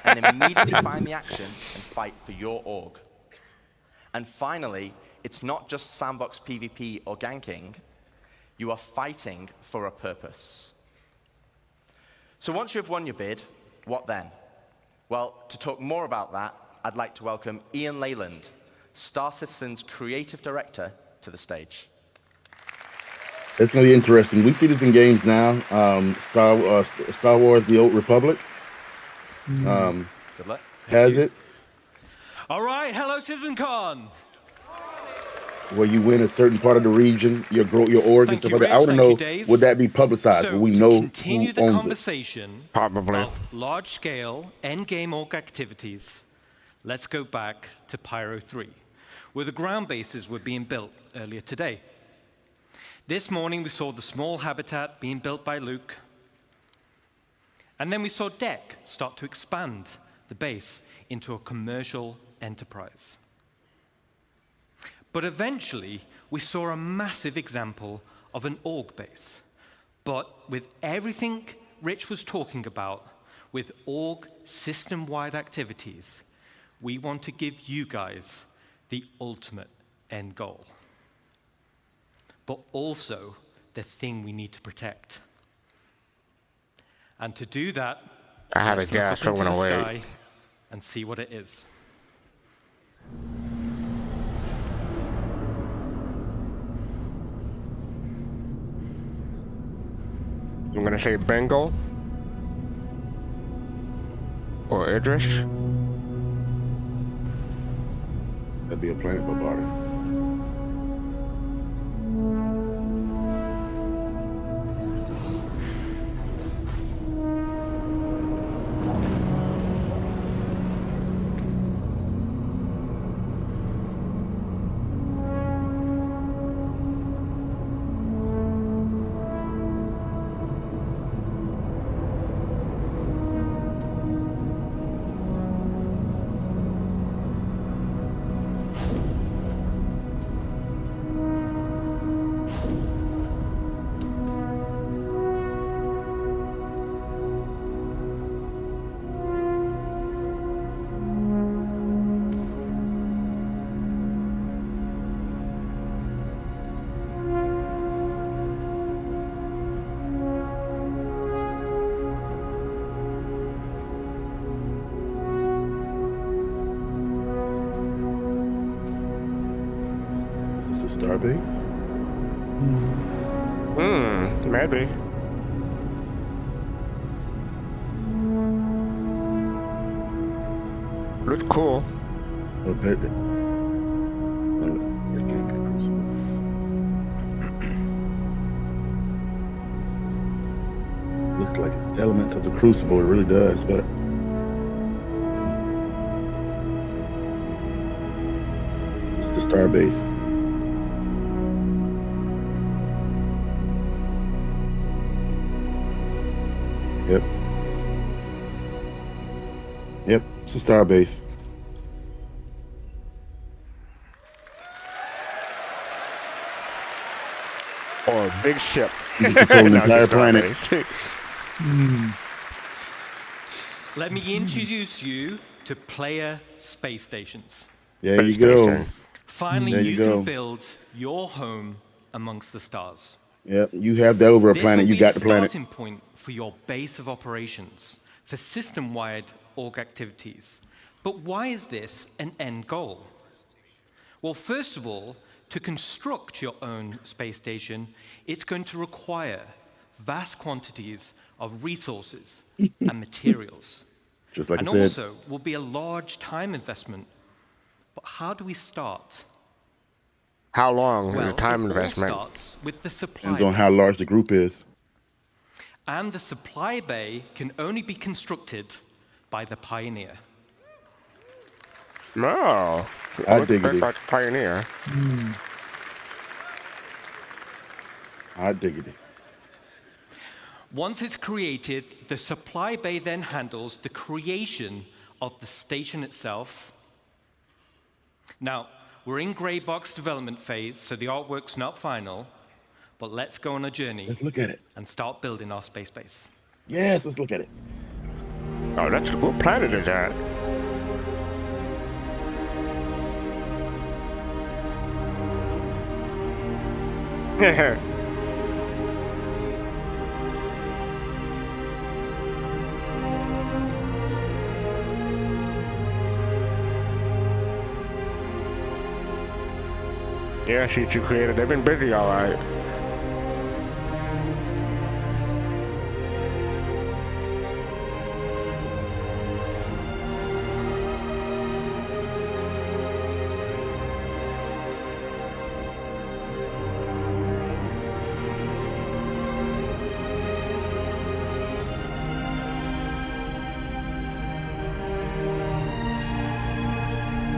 and immediately find the action and fight for your org. And finally, it's not just sandbox PvP or ganking. You are fighting for a purpose. So once you've won your bid, what then? Well, to talk more about that, I'd like to welcome Ian Leyland, Star Citizen's creative director, to the stage. It's going to be interesting. We see this in games now. Star Wars: The Old Republic Good luck. has it, All right, hello, CitizenCon. where you win a certain part of the region, your org and Thank stuff you, like that. I Rich. want to Thank you, know, Dave. would that be publicized? So Will we to know continue who the owns it? conversation Probably. of large-scale endgame org activities, let's go back to Pyro 3, where the ground bases were being built earlier today. This morning, we saw the small habitat being built by Luke. And then we saw Deck start to expand the base into a commercial enterprise. But eventually, we saw a massive example of an org base. But with everything Rich was talking about, with org system-wide activities, we want to give you guys the ultimate end goal. But also the thing we need to protect. And to do that, I have a let's look gas up into going the away. sky and see what it is. I'm going to say Bengal or Idris. That'd be a planet bombardment. Starbase? Maybe. Looks cool. I bet it. It can't get crucible. Looks like it's elements of the crucible. It really does, but it's the starbase. Yep. Yep, it's a starbase. Or a big ship. You can control the Not entire just planet. starbase. Let me introduce you to player space stations. There you go. Station. Finally, There you you go. can build your home amongst the stars. Yep, you have that over a This planet. will You be got the planet. starting point for your base of operations, for system-wide org activities. But why is this an end goal? Well, first of all, to construct your own space station, it's going to require vast quantities of resources and materials. Just like And I said, also will be a large time investment. But how do we start? How long is Well, the time it all investment? starts with the supply. depends on how large the group is. And the supply bay can only be constructed by the pioneer. No. I dig it. Like pioneer. I dig it. Once it's created, the supply bay then handles the creation of the station itself. Now, we're in gray box development phase, so the artwork's not final, but let's go on a journey. Let's look at it. And start building our space base. Yes, let's look at it. Oh, that's what planet is that? Yeah. Yeah, sheet you created. They've been busy, all right.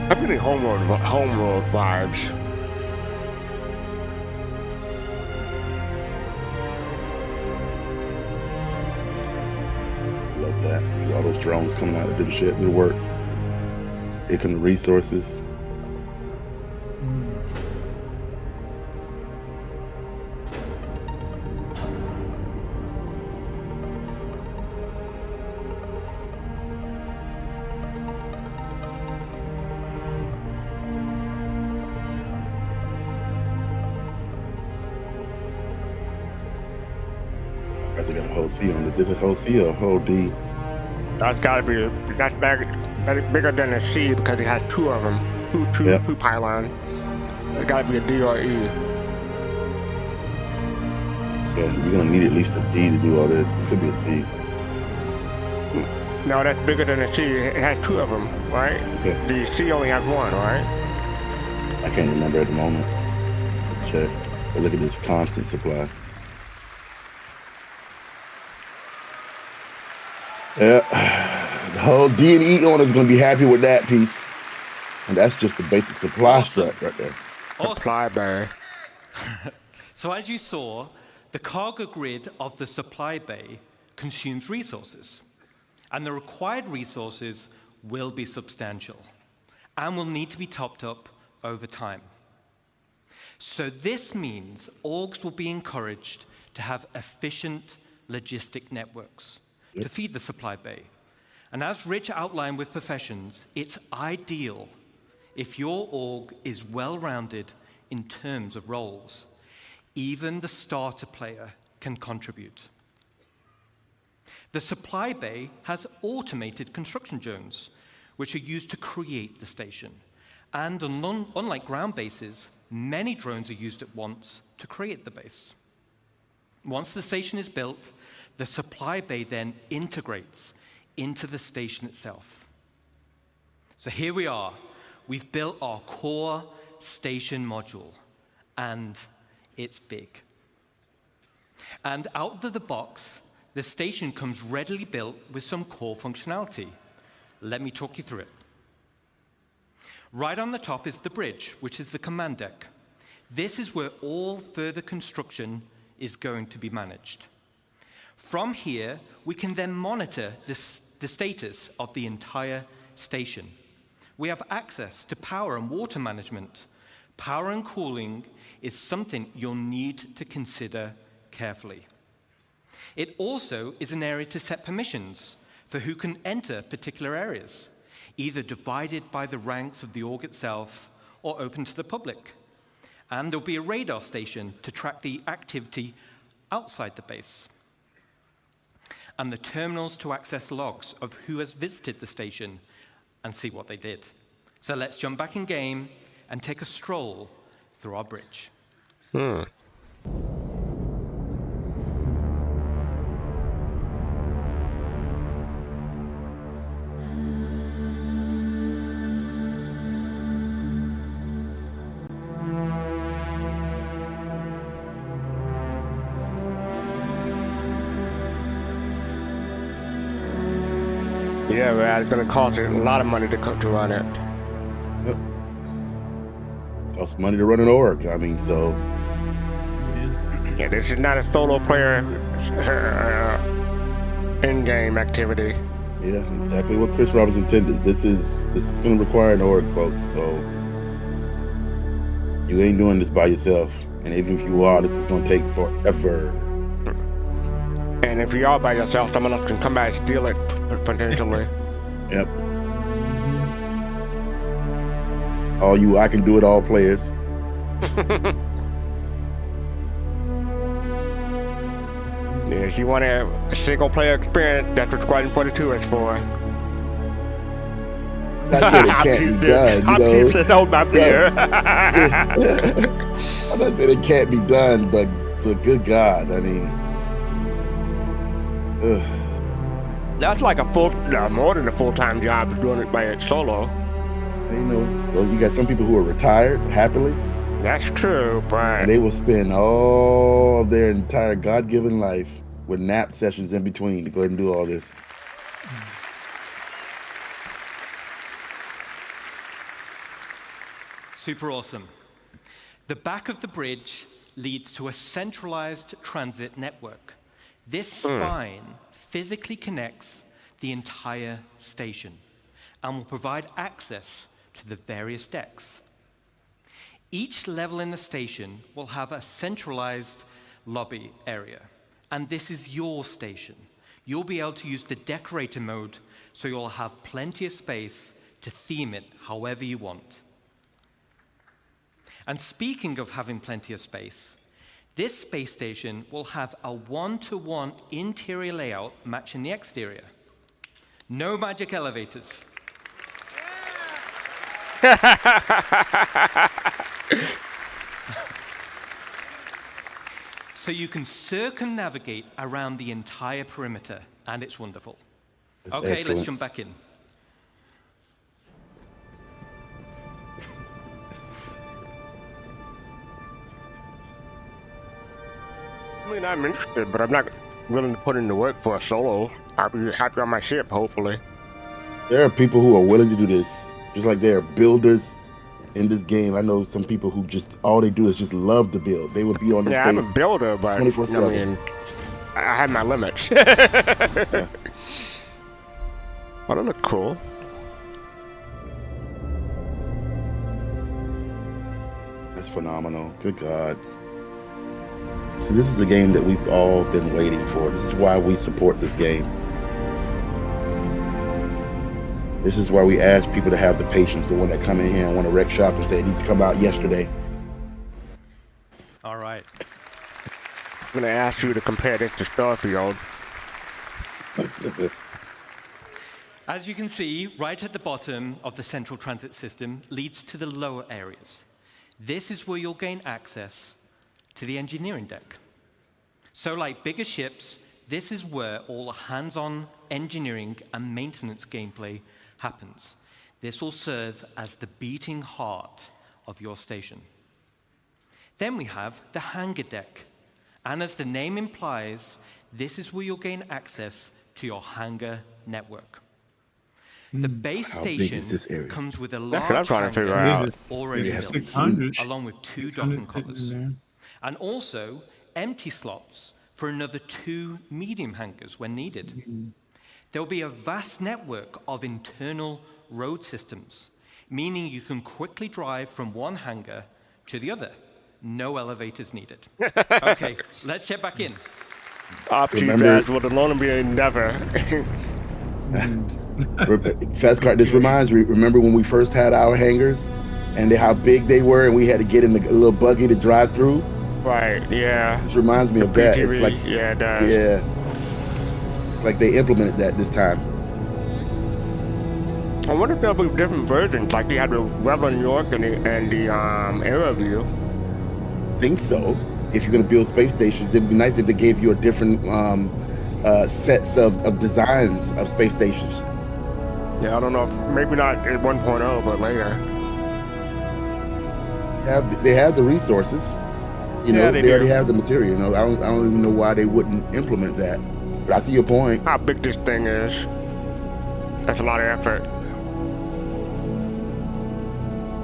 I'm getting homeworld vibes. Love that. See all those drones coming out to do the shit, do the work. Here come the resources. I got a whole C on this. Is it a whole C or a whole D? That's gotta be, that's bigger than a C because it has two of them. Two pylons. It gotta be a D or E. Yeah, you're gonna need at least a D to do all this. It could be a C. No, that's bigger than a C. It has two of them, right? Okay. The C only has one, right? I can't remember at the moment. Let's check. But look at this constant supply. Yeah, the whole D and E owner is going to be happy with that piece. And that's just the basic supply strut right there. Supply bay. So as you saw, the cargo grid of the supply bay consumes resources. And the required resources will be substantial and will need to be topped up over time. So this means orgs will be encouraged to have efficient logistic networks to feed the supply bay. And as Rich outlined with professions, it's ideal if your org is well-rounded in terms of roles. Even the starter player can contribute. The supply bay has automated construction drones, which are used to create the station. And unlike ground bases, many drones are used at once to create the base. Once the station is built, the supply bay then integrates into the station itself. So here we are. We've built our core station module, and it's big. And out of the box, the station comes readily built with some core functionality. Let me talk you through it. Right on the top is the bridge, which is the command deck. This is where all further construction is going to be managed. From here, we can then monitor the status of the entire station. We have access to power and water management. Power and cooling is something you'll need to consider carefully. It also is an area to set permissions for who can enter particular areas, either divided by the ranks of the org itself or open to the public. And there'll be a radar station to track the activity outside the base. And the terminals to access logs of who has visited the station and see what they did. So let's jump back in game and take a stroll through our bridge. Yeah, well, it's going to cost a lot of money to run it. Yep. Costs money to run an org. I mean, so. Yeah, this is not a solo player in-game activity. Yeah, exactly what Chris Roberts intended. This is going to require an org, folks. So you ain't doing this by yourself, and even if you are, this is going to take forever. And if you are by yourself, someone else can come by and steal it potentially. Yep. All you I can do it all players. Yeah, if you want a single player experience, that's what Squadron 42 is for. I said it can't be done. I'm cheap to hold my beer. I'm not saying it can't be done, but good God, I mean, that's like a more than a full-time job doing it by it solo. You know, well, you got some people who are retired happily. That's true, but and they will spend all of their entire God-given life with nap sessions in between to go ahead and do all this. Super awesome. The back of the bridge leads to a centralized transit network. This spine physically connects the entire station and will provide access to the various decks. Each level in the station will have a centralized lobby area, and this is your station. You'll be able to use the decorator mode, so you'll have plenty of space to theme it however you want. And speaking of having plenty of space, this space station will have a one-to-one interior layout matching the exterior. No magic elevators. So you can circumnavigate around the entire perimeter, and it's wonderful. Okay, excellent. Let's jump back in. I mean, I'm interested, but I'm not willing to put in the work for a solo. I'll be happy on my ship, hopefully. There are people who are willing to do this, just like there are builders in this game. I know some people who just, all they do is just love to build. They would be on this Yeah, I'm a builder, but 24/7. I mean, I have my limits. Yeah. Well, that look cool. That's phenomenal. Good God. So this is the game that we've all been waiting for. This is why we support this game. This is why we ask people to have the patience, the one that come in here and want to wreck shop and say it needs to come out yesterday. All right. I'm going to ask you to compare this to Starfield. As you can see, right at the bottom of the central transit system leads to the lower areas. This is where you'll gain access to the engineering deck. So like bigger ships, this is where all hands-on engineering and maintenance gameplay happens. This will serve as the beating heart of your station. Then we have the hangar deck. And as the name implies, this is where you'll gain access to your hangar network. The base station comes with a large hangar already built, along with 2 docking collars. And also empty slots for another 2 medium hangars when needed. There will be a vast network of internal road systems, meaning you can quickly drive from one hangar to the other. No elevators needed. Okay, let's check back in. Opti would alone be a never. Fastcart, this reminds me, remember when we first had our hangars and how big they were and we had to get in a little buggy to drive through? Right, yeah. This reminds me of that. PTV, it's like, yeah, it does. Yeah. Like they implemented that this time. I wonder if there'll be different versions, like you had the Rebel New York and the Aero View. Think so. If you're going to build space stations, it'd be nice if they gave you a different sets of designs of space stations. Yeah, I don't know if, maybe not at 1.0, but later. They have the resources. You know, Yeah, they do. already have the material. You know, I don't even know why they wouldn't implement that. But I see your point. How big this thing is. That's a lot of effort.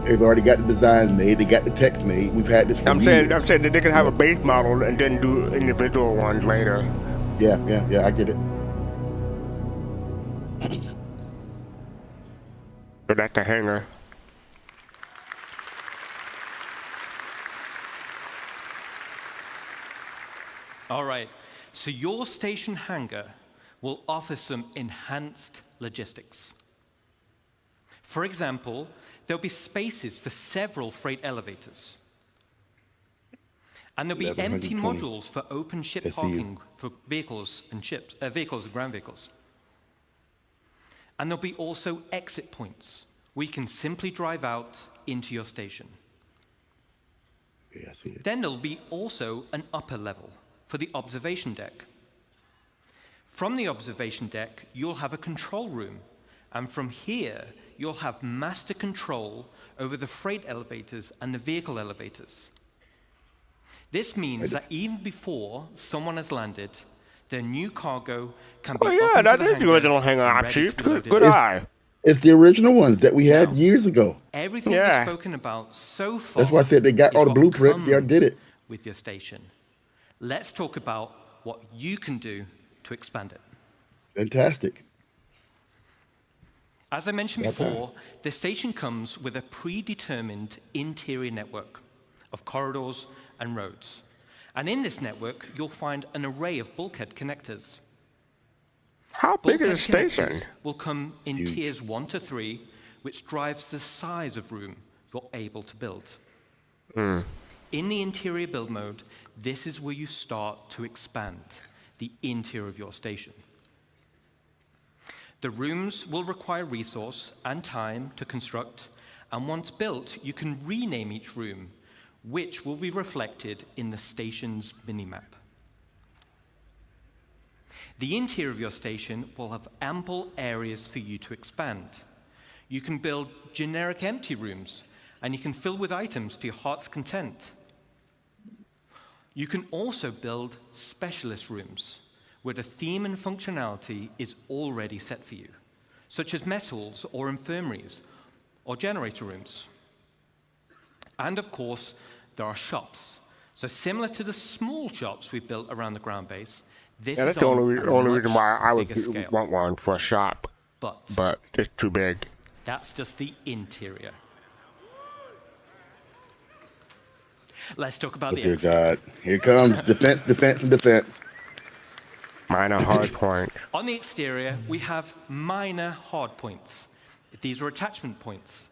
They've already got the designs made. They got the text made. We've had this for years. I'm saying that they can have a base model and then do individual ones later. Yeah, I get it. So that's the hanger. All right, so your station hangar will offer some enhanced logistics. For example, there'll be spaces for several freight elevators. And there'll be empty modules for open ship parking for vehicles and ships, vehicles and ground vehicles. And there'll be also exit points where you can simply drive out into your station. Yeah, I see it. Then there'll be also an upper level for the observation deck. From the observation deck, you'll have a control room. And from here, you'll have master control over the freight elevators and the vehicle elevators. This means that even before someone has landed, their new cargo can be that is the original hangar option. Good eye. It's the original ones that we had years ago. Everything we've spoken about so far. That's why I said they got all the blueprints. They already did it. With your station. Let's talk about what you can do to expand it. Fantastic. As I mentioned before, the station comes with a predetermined interior network of corridors and roads. And in this network, you'll find an array of bulkhead connectors. How big is the station? Will come in tiers 1 to 3, which drives the size of room you're able to build. In the interior build mode, this is where you start to expand the interior of your station. The rooms will require resource and time to construct, and once built, you can rename each room, which will be reflected in the station's minimap. The interior of your station will have ample areas for you to expand. You can build generic empty rooms, and you can fill with items to your heart's content. You can also build specialist rooms, where the theme and functionality is already set for you, such as mess halls or infirmaries or generator rooms. And of course, there are shops. So similar to the small shops we built around the ground base, this is that's the only reason why I would scale. want one for a shop. But it's too big. That's just the interior. Let's talk about the exterior. Here comes defense, and defense. Minor hard point. On the exterior, we have minor hard points. These are attachment points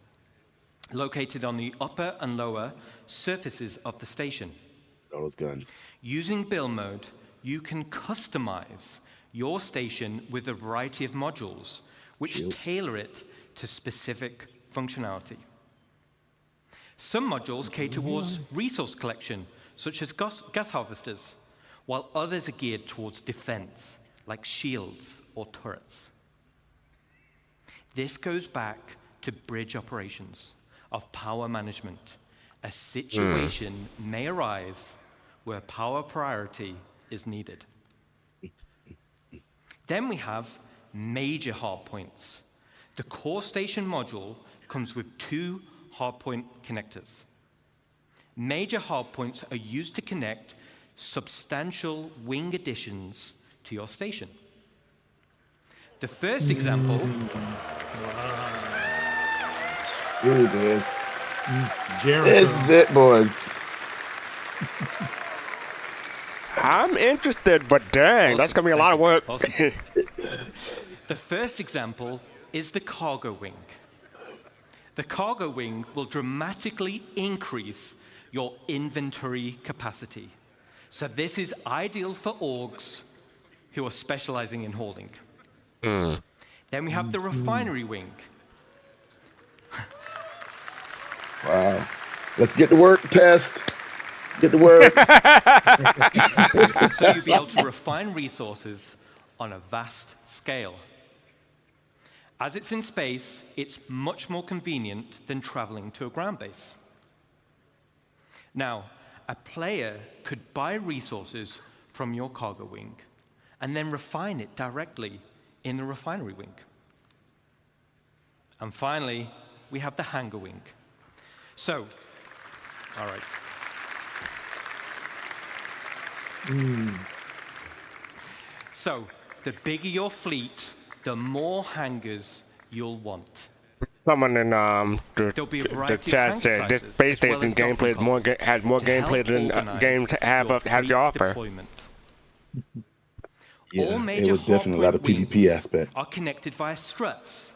located on the upper and lower surfaces of the station. All those guns. Using build mode, you can customize your station with a variety of modules, which tailor it to specific functionality. Some modules cater towards resource collection, such as gas harvesters, while others are geared towards defense, like shields or turrets. This goes back to bridge operations of power management. A situation may arise where power priority is needed. Then we have major hardpoints. The core station module comes with 2 hardpoint connectors. Major hardpoints are used to connect substantial wing additions to your station. The first example Here it is. Jericho. This is it, boys. I'm interested, but dang, that's going to be a lot of work. The first example is the cargo wing. The cargo wing will dramatically increase your inventory capacity. So this is ideal for orgs who are specializing in holding. Then we have the refinery wing. Wow. Let's get to work, Test. Let's get to work. So you'll be able to refine resources on a vast scale. As it's in space, it's much more convenient than traveling to a ground base. Now, a player could buy resources from your cargo wing and then refine it directly in the refinery wing. And finally, we have the hanger wing. So, all right. So, the bigger your fleet, the more hangars you'll want. Someone in There'll be a the variety chat of said hangar this sizes, space as well station as gameplay docking has more pods to gameplay help than organize games have your to fleet's offer. deployment. Yeah, All it major was definitely a lot of hardpoint PvP wings aspect. are connected via struts.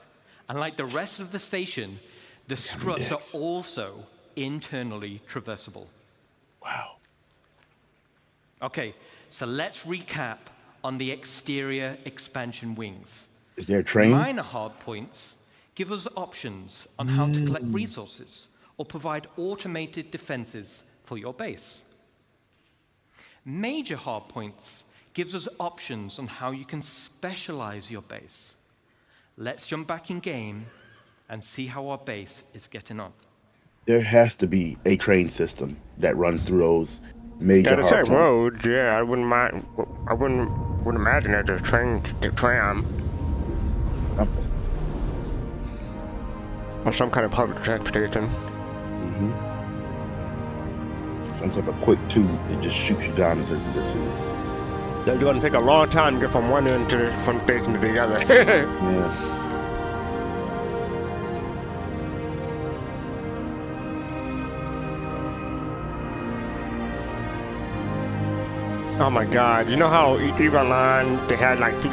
And like the rest of the station, the struts are also internally traversable. Wow. Okay, so let's recap on the exterior expansion wings. Is there a train? Minor hardpoints give us options on how to collect resources or provide automated defenses for your base. Major hardpoints gives us options on how you can specialize your base. Let's jump back in game and see how our base is getting on. There has to be a train system that runs through those major Yeah, the same hardpoints. roads. Yeah, I wouldn't mind. I wouldn't imagine that the tram, Something. or some kind of public transportation. Some type of quick tube that just shoots you down the tube. It's going to take a long time to get from one end to from station to the other. Yeah. Oh my God! You know how EVE Online they had like the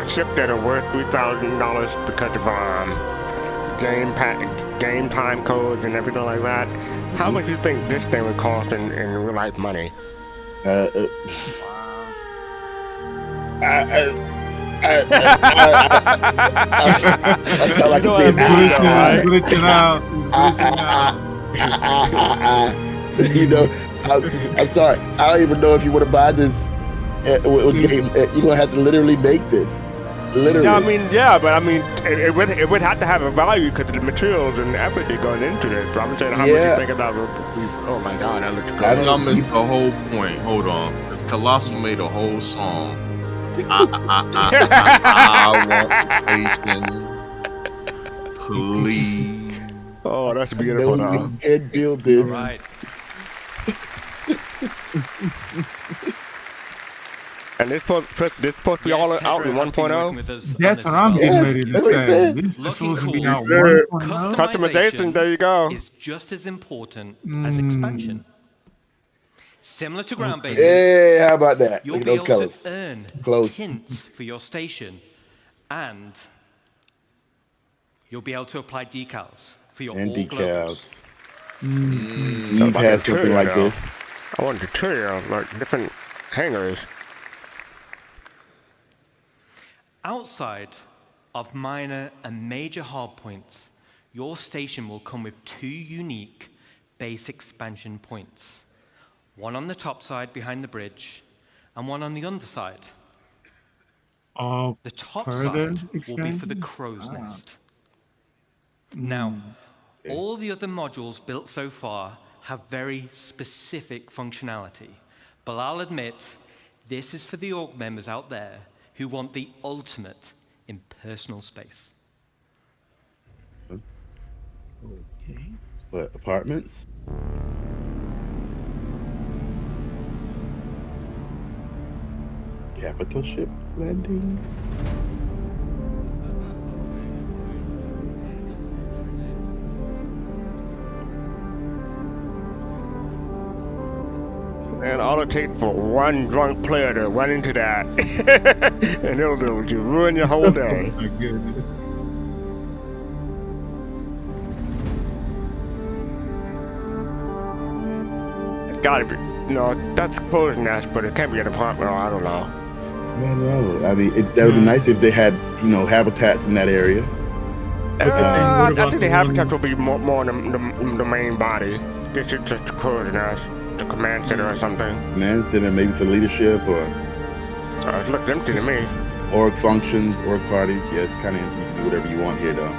ships that are worth $3,000 because of game time codes and everything like that. How much do you think this thing would cost in real life money? I sound like saying Glitch it out. You know, I'm sorry. I don't even know if you want to buy this game. You're gonna have to literally make this. Literally. Yeah, I mean, yeah, but I mean, it would have to have a value because of the materials and effort that going into it. But I'm saying, how much you think about? Oh my God, that looks great. I missed the whole point. Hold on, because Colossal made a whole song. I want station, please. Oh, that's beautiful, though. And build this. All right. And this supposed to be all out in 1.0? That's what I'm getting ready to say. This is supposed to be out 1.0. Customization, there you go. Is just as important as expansion. Similar to ground bases. Hey, how about that? You'll Look be at able those colors. to earn Close. tints for your station, and you'll be able to apply decals for your And org decals. logos. Eve has something like this. I want interior, like different hangars. Outside of minor and major hardpoints, your station will come with 2 unique base expansion points. One on the top side behind the bridge, and one on the underside. The top side will be for the crow's nest. Now, all the other modules built so far have very specific functionality, but I'll admit, this is for the org members out there who want the ultimate in personal space. Okay. What, apartments? Capital ship landings? And all it takes for one drunk player to run into that, and it'll just ruin your whole day. Oh my goodness. It's gotta be, no, that's a crow's nest, but it can't be an apartment, or I don't know. I don't know. I mean, that would be nice if they had, habitats in that area. I think the habitats will be more in the main body. This is just a crow's nest. The command center or something. Command center, maybe for leadership or. It looks empty to me. Org functions, org parties. Yeah, it's kind of empty. You can do whatever you want here, though.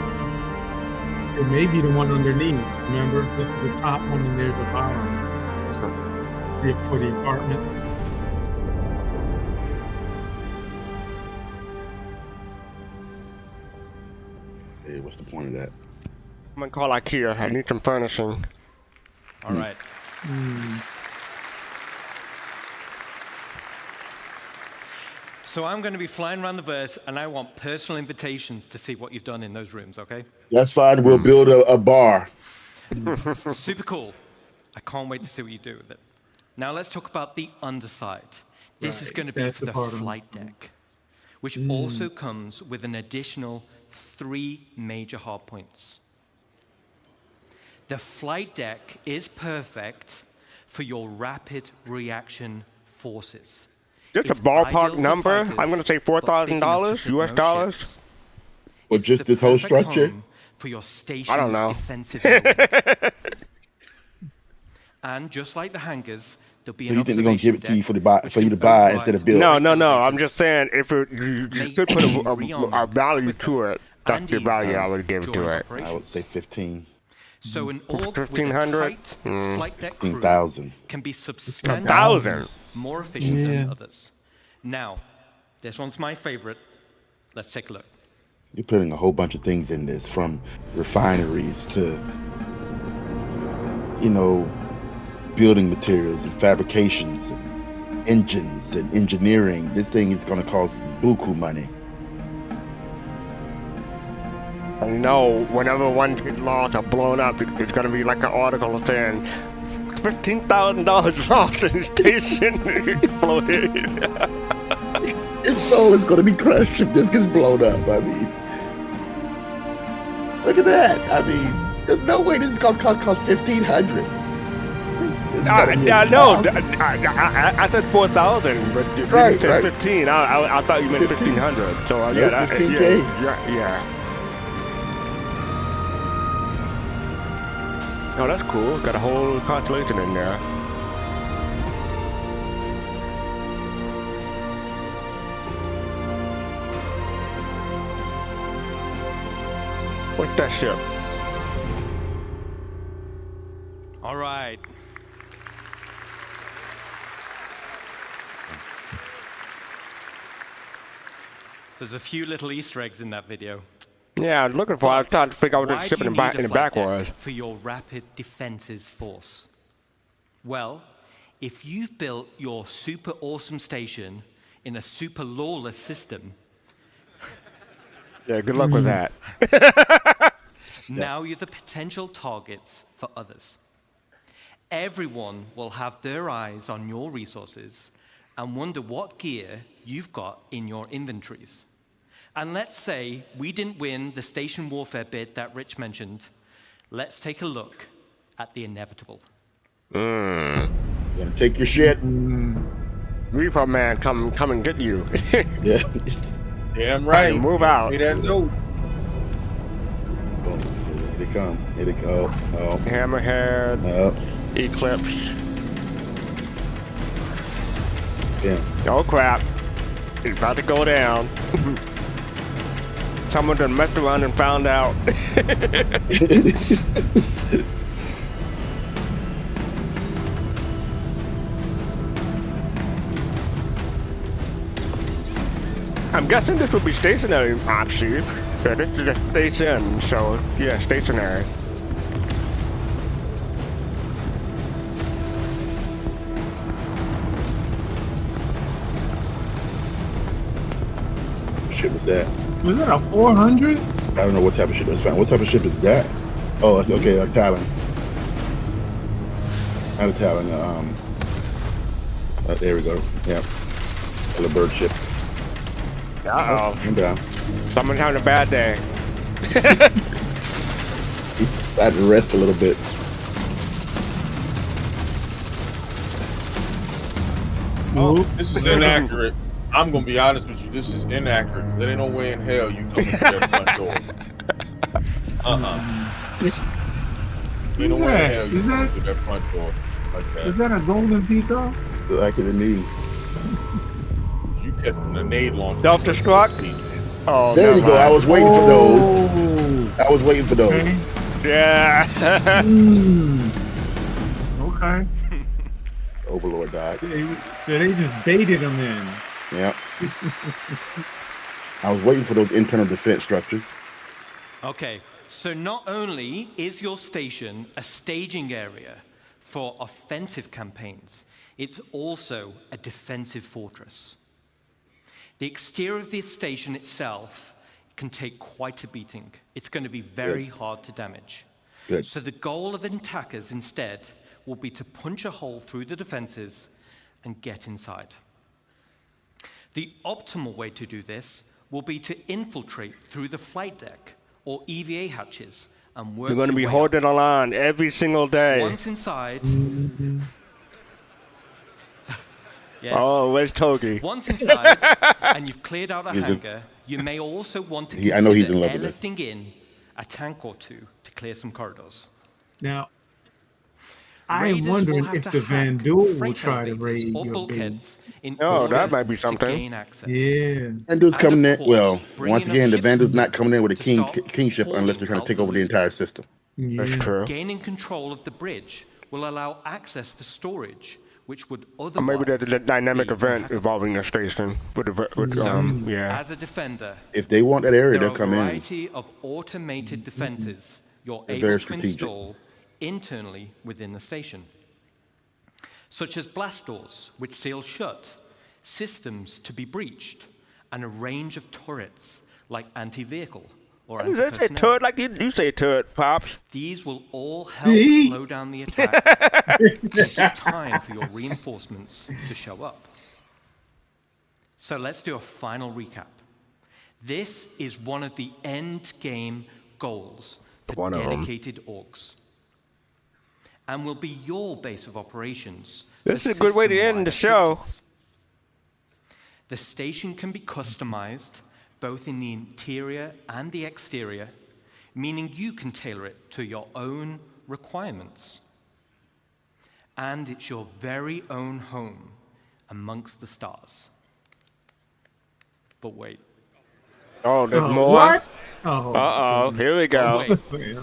It may be the one underneath. Remember, this is the top one and there's the bottom. For the apartment. Hey, What's the point of that? I'm gonna call IKEA. I need some furnishing. All right. So I'm going to be flying around the verse, and I want personal invitations to see what you've done in those rooms, okay? That's fine. We'll build a bar. Super cool. I can't wait to see what you do with it. Now let's talk about the underside. This is going to be for the flight deck, which also comes with an additional 3 major hardpoints. The flight deck is perfect for your rapid reaction forces. Just a ballpark number. I'm going to say $4,000 US dollars. Or just this whole structure? For your station's I don't know. defensive element. And just like the hangars, there'll be So an you think they're gonna give it to you for you to can buy override instead of build? No. I'm just saying if you could put a value to it, that's the value I would give to it. I would say 15. So an org with a 1,500? tight flight deck crew 15,000. can be substantially 1,000? more efficient than others. Now, this one's my favorite. Let's take a look. You're putting a whole bunch of things in this, from refineries to, building materials and fabrications and engines and engineering. This thing is going to cost buku money. Whenever one gets lost or blown up, it's going to be like an article saying $15,000 lost in the station exploded. His soul is going to be crushed if this gets blown up. I mean, look at that. I mean, there's no way this is going to cost $1,500. I said 4,000, but you said 15. I thought you meant 1,500. So yeah, 15K. Yeah. Oh, that's cool. Got a whole constellation in there. What's that ship? All right. There's a few little Easter eggs in that video. Yeah, I was looking for. I was trying to figure out what the Why ship do in you the need a back flight deck was. for your rapid defenses force? Well, if you've built your super awesome station in a super lawless system, Yeah, good luck with that. now you're the potential targets for others. Everyone will have their eyes on your resources and wonder what gear you've got in your inventories. And let's say we didn't win the station warfare bid that Rich mentioned. Let's take a look at the inevitable. You gonna take your shit? Reaper man, come and get you. Yeah. Damn right. Move out. Hey, that note. Boom. Here they come. Here they go. Oh. Hammerhead. Eclipse. Yeah. Oh crap. It's about to go down. Someone done messed around and found out. I'm guessing this will be stationary, Chief. Yeah, this is a station, so yeah, stationary. What ship was that? Was that a 400? I don't know what type of ship that's fine. What type of ship is that? Oh, it's okay, a Talon. Not a Talon. There we go. Yeah. A bird ship. Uh-oh. I'm down. Someone's having a bad day. I had to rest a little bit. Oh, this is inaccurate. I'm gonna be honest with you. This is inaccurate. There ain't no way in hell you come through that front door. Ain't no way in hell you come through that front door like that. Is that a golden peacock? Like it in me. You kept a grenade launcher. Self-destruct? Oh, there you go. I was waiting for those. I was waiting for those. Okay. Yeah. Okay. Overlord died. So they just baited him in. Yeah. I was waiting for those internal defense structures. Okay, so not only is your station a staging area for offensive campaigns, it's also a defensive fortress. The exterior of the station itself can take quite a beating. It's going to be very hard to damage. Good. So the goal of attackers instead will be to punch a hole through the defenses and get inside. The optimal way to do this will be to infiltrate through the flight deck or EVA hatches and work. You're going to be your way holding the line every single day. Once inside. Yes. Oh, where's Togi? Once inside, and you've cleared out the He's hangar, you may also want to consider I know he's in love with this. airlifting in a tank or two to clear some corridors. Now, I Raiders am will wondering have if to the hack Van Duel will freight try to elevators raid or your base. bulkheads in Oh, order that might be to something. gain access. Yeah. Vandal's And coming of in. Well, course, bringing once up again, the ships Vandal's not coming in with a to stop kingship unless they're trying to take over the entire system. Yeah. That's true. Gaining control of the bridge will allow access to storage, which would Or otherwise maybe there's a dynamic be event unhackable. involving the station. Yeah. As a defender, If they want that area, there they'll are a come in. variety of automated defenses you're They're able very to strategic. install internally within the station, such as blast doors, which seal shut, systems to be breached, and a range of turrets like anti-vehicle or You say anti-personnel. turret like you say turret, Pops. These will all help slow down the attack and give time for your reinforcements to show up. So let's do a final recap. This is one of the end game goals for One of 'em. dedicated orgs, and will be your base of operations. This for is a good way to end the system-wide show. activities. The station can be customized both in the interior and the exterior, meaning you can tailor it to your own requirements. And it's your very own home amongst the stars. But wait. Oh, there's more? What? Oh. Uh-oh, here we go. Wait.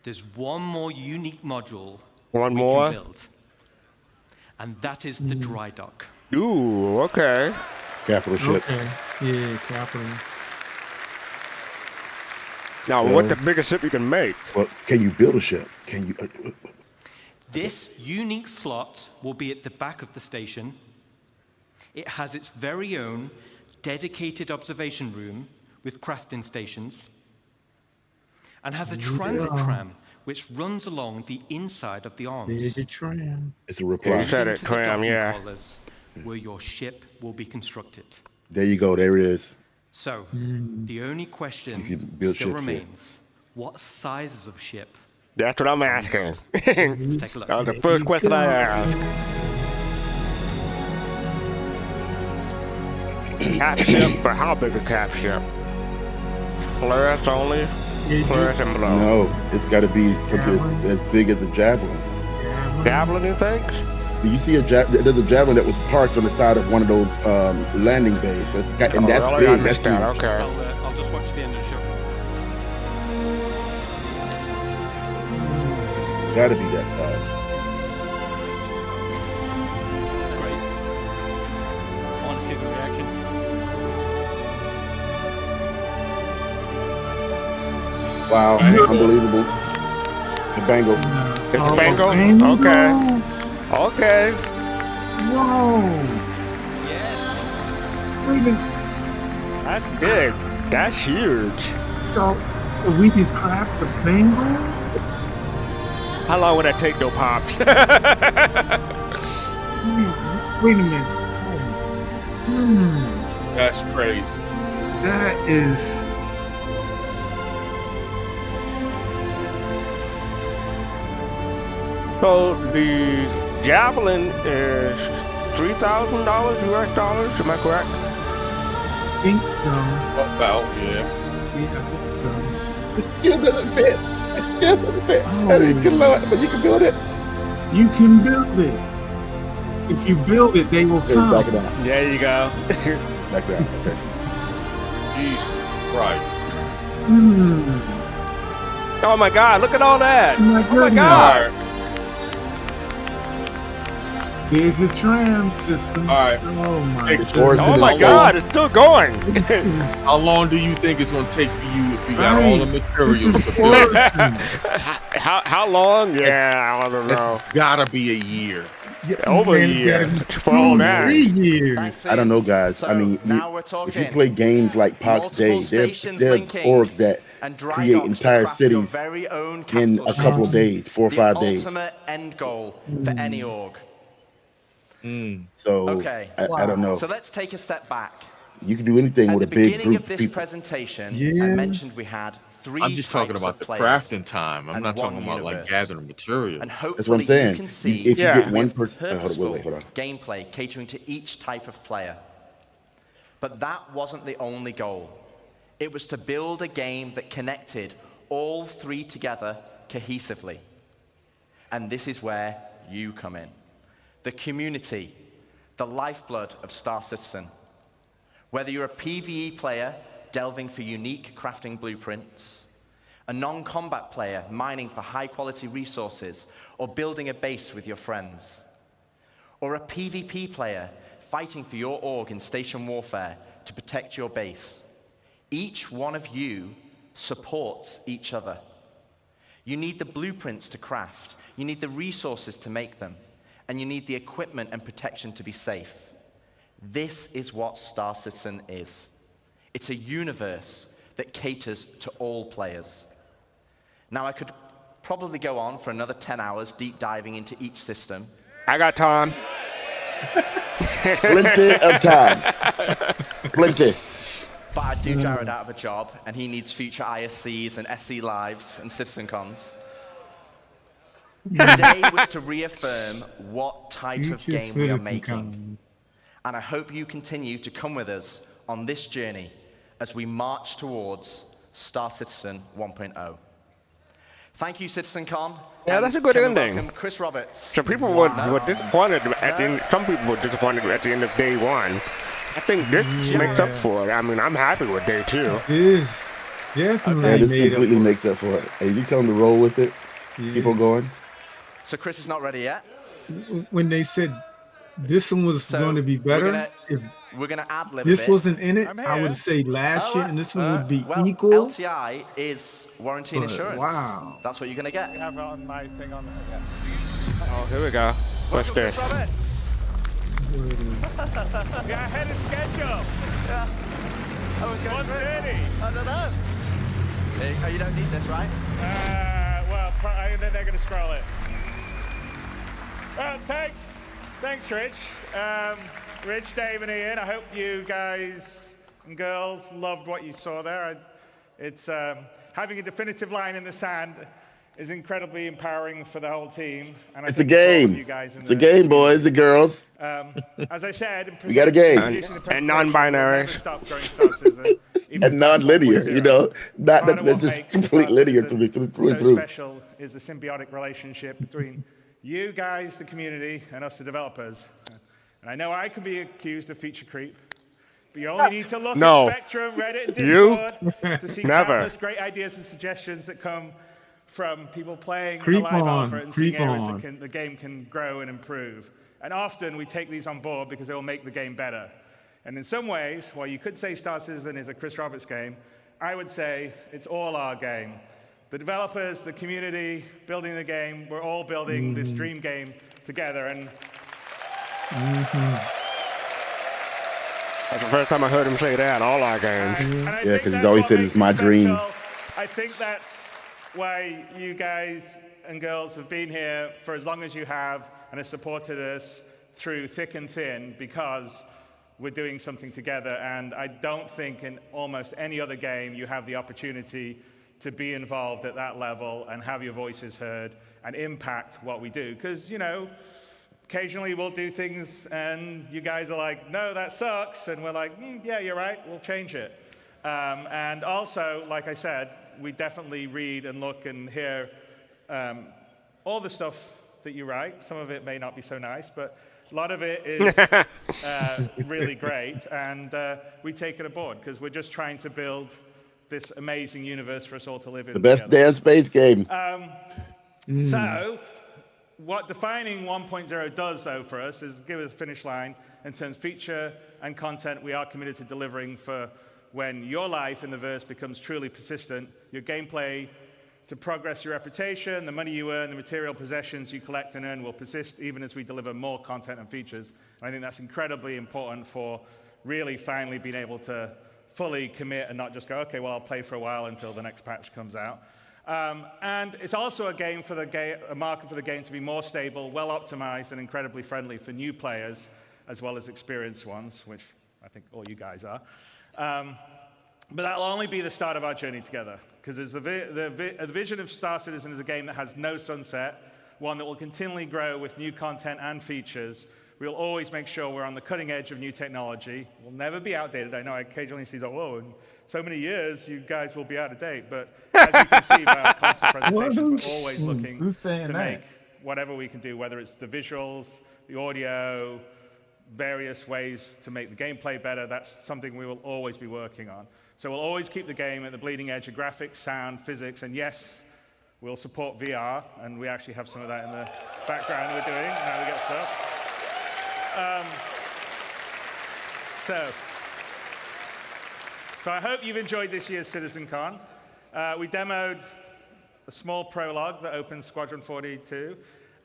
There's one more unique module One we more? can build. And that is the dry dock. Ooh, okay. Capital ships. Okay. Yeah, capital. Now, what's the biggest ship you can make? Well, can you build a ship? Can you? This unique slot will be at the back of the station. It has its very own dedicated observation room with crafting stations, and has a transit tram which runs along the inside of the arms. There's your tram. It's a reply. You said it, Into the tram, docking yeah. collars where your ship will be constructed. There you go. There it is. So, the only You question can build still ships here. remains, what sizes of ship? That's what I'm asking. Let's take a look. That was the first question I asked. Cap ship, but how big a cap ship? Polaris only? Polaris and below. No, it's got to be something as big as a javelin. Javelin, you think? Do you see there's a javelin that was parked on the side of one of those landing bays. So it's got, and that's really? I big. That's missed that. huge. Okay. I'll just watch the end of the show. It's got to be that size. That's great. I want to see the reaction. Wow, unbelievable. The bangle. It's a bangle? Okay. Okay. Whoa. Yes. Wait a minute. That's big. That's huge. So we can craft the bangle? How long would that take, though, Pops? Wait a minute. That's crazy. That is. So the javelin is $3,000 US dollars. Am I correct? I think so. About, yeah. Yeah, I think so. It doesn't fit. It doesn't fit. That ain't good luck, but you can build it. You can build it. If you build it, they will Hey, come. back it down. There you go. Back down. Okay. Jesus Christ. Oh my God! Look at all that! Oh my Oh my goodness. God! Alright. Here's the tram system. All right. Oh my Hey, goodness. Oh my God, it's still going. How long do you think it's gonna take for you if you got all the materials to build it? How long? Yeah, I don't know. It's gotta be a year. Over a year for all that. 3 years. Thanks, I don't know, Ian. guys. So I mean, now we're if you talking play games like Pox multiple Day, stations they're linking orgs that and dry create docks to entire craft your cities very own in capital a couple of ships. days, 4 or The 5 days. ultimate end goal for any org. So Okay. I don't know. So let's take a step back. You can do anything At with the a big beginning group of of this people. presentation, I Yeah. mentioned we had 3 I'm just talking types about of the players crafting time. I'm and not talking one about like universe. gathering material. And That's what hopefully I'm saying. you can see If you Yeah. get one with person, purposeful hold on. gameplay catering to each type of player. But that wasn't the only goal. It was to build a game that connected all 3 together cohesively. And this is where you come in. The community, the lifeblood of Star Citizen. Whether you're a PvE player delving for unique crafting blueprints, a non-combat player mining for high-quality resources or building a base with your friends, or a PvP player fighting for your org in station warfare to protect your base, each one of you supports each other. You need the blueprints to craft, you need the resources to make them, and you need the equipment and protection to be safe. This is what Star Citizen is. It's a universe that caters to all players. Now, I could probably go on for another 10 hours deep diving into each system. I got time. Plenty of time. Plenty. But I do Jared out of a job, and he needs future ISCs and SC Lives and CitizenCons. Today was to reaffirm what type of Future game we are CitizenCon. making. And I hope you continue to come with us on this journey as we march towards Star Citizen 1.0. Thank you, CitizenCon. Yeah, that's a good Can we ending. welcome Chris Roberts. So people were disappointed at the end. Some people were disappointed at the end of day 1. I think this makes up for it. I mean, I'm happy with day 2. This definitely Yeah, this made up completely for it. makes up for it. Hey, you tell them to roll with it. Keep on going. So Chris is not ready yet. When they said this one was So going to be better, if We're going to ad lib this it. wasn't in it, I'm I would here. say last year, and this one would be well, equal. LTI is warranty and But, insurance. wow. That's what you're going to get. I have it on my thing on. Yeah. Oh, here we go. What's Welcome, this? Chris Roberts. Yeah, ahead of schedule. I was going 1:30. I don't know. Oh, you don't need this, right? Well, then they're going to scroll it. Thanks, Rich. Rich, Dave, and Ian. I hope you guys and girls loved what you saw there. It's having a definitive line in the sand is incredibly empowering for the whole team. And I It's a think for all of game. you guys in It's a the- game, boys and girls. As I said, We got a game. And non-binary. And non-linear, you know, not that's just complete linear through and So through. special is the symbiotic relationship between you guys, the community, and us, the developers. And I know I can be accused of feature creep, but you only need to look No. at Spectrum, Reddit, and You? Discord to see Never. countless great ideas and suggestions that come from people playing Creep the live on, alpha and creep seeing areas on. that the game can grow and improve. And often we take these on board because they will make the game better. And in some ways, while you could say Star Citizen is a Chris Roberts game, I would say it's all our game. The developers, the community, building the game, we're all building this dream game together. And That's the first time I heard him say that, all our games. and I Yeah, think 'cause he's that's always what said makes it's my it dream. special. I think that's why you guys and girls have been here for as long as you have and have supported us through thick and thin, because we're doing something together. And I don't think in almost any other game you have the opportunity to be involved at that level and have your voices heard and impact what we do. Because, you know, occasionally we'll do things and you guys are like, no, that sucks. And we're like, yeah, you're right, we'll change it. And also, like I said, we definitely read and look and hear all the stuff that you write. Some of it may not be so nice, but a lot of it is really great. And we take it aboard because we're just trying to build this amazing universe for us all to live in. The best together. damn space game. So, what defining 1.0 does, though, for us is give us a finish line in terms of feature and content we are committed to delivering for when your life in the verse becomes truly persistent, your gameplay to progress your reputation, the money you earn, the material possessions you collect and earn will persist even as we deliver more content and features. I think that's incredibly important for really finally being able to fully commit and not just go, okay, well, I'll play for a while until the next patch comes out. And it's also a market for the game to be more stable, well optimized, and incredibly friendly for new players, as well as experienced ones, which I think all you guys are. But that'll only be the start of our journey together, because the vision of Star Citizen is a game that has no sunset, one that will continually grow with new content and features. We'll always make sure we're on the cutting edge of new technology. We'll never be outdated. I know I occasionally see, oh, in so many years, you guys will be out of date. But as you can see by our constant presentations, we're always looking to make whatever we can do, whether it's the visuals, the audio, various ways to make the gameplay better. That's something we will always be working on. So we'll always keep the game at the bleeding edge of graphics, sound, physics, and yes, we'll support VR, and we actually have some of that in the background we're doing, how we get stuff. So I hope you've enjoyed this year's CitizenCon. We demoed a small prologue that opens Squadron 42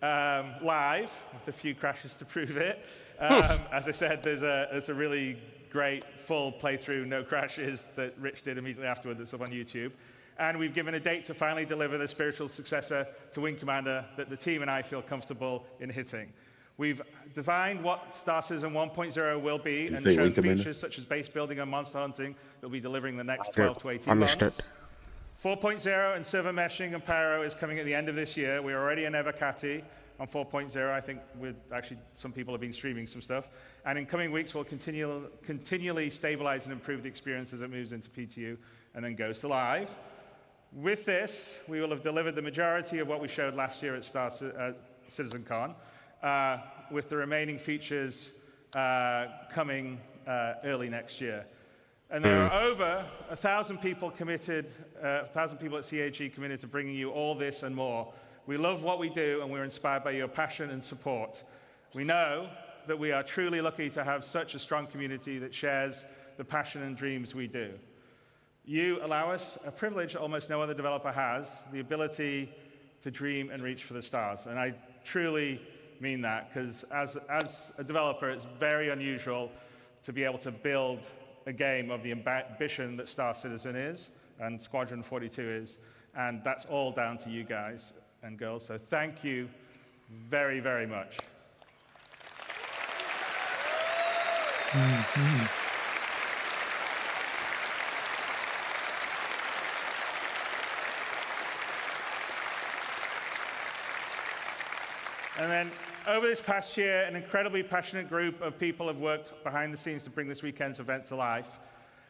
live, with a few crashes to prove it. As I said, there's a really great full playthrough, no crashes, that Rich did immediately afterward that's up on YouTube. And we've given a date to finally deliver the spiritual successor to Wing Commander that the team and I feel comfortable in hitting. We've defined what Star Citizen 1.0 will be and shown features such as base building and monster hunting that will be delivering the next 12 to 18 months. 4.0 and server meshing and Pyro is coming at the end of this year. We're already in Evocati on 4.0. I think some people have been streaming some stuff. And in coming weeks, we'll continually stabilize and improve the experience as it moves into PTU and then goes to live. With this, we will have delivered the majority of what we showed last year at CitizenCon, with the remaining features coming early next year. And there are over 1,000 people committed, 1,000 people at CAG committed to bringing you all this and more. We love what we do, and we're inspired by your passion and support. We know that we are truly lucky to have such a strong community that shares the passion and dreams we do. You allow us a privilege almost no other developer has, the ability to dream and reach for the stars. And I truly mean that, because as a developer, it's very unusual to be able to build a game of the ambition that Star Citizen is and Squadron 42 is, and that's all down to you guys and girls. So thank you very, very much. And then over this past year, an incredibly passionate group of people have worked behind the scenes to bring this weekend's event to life.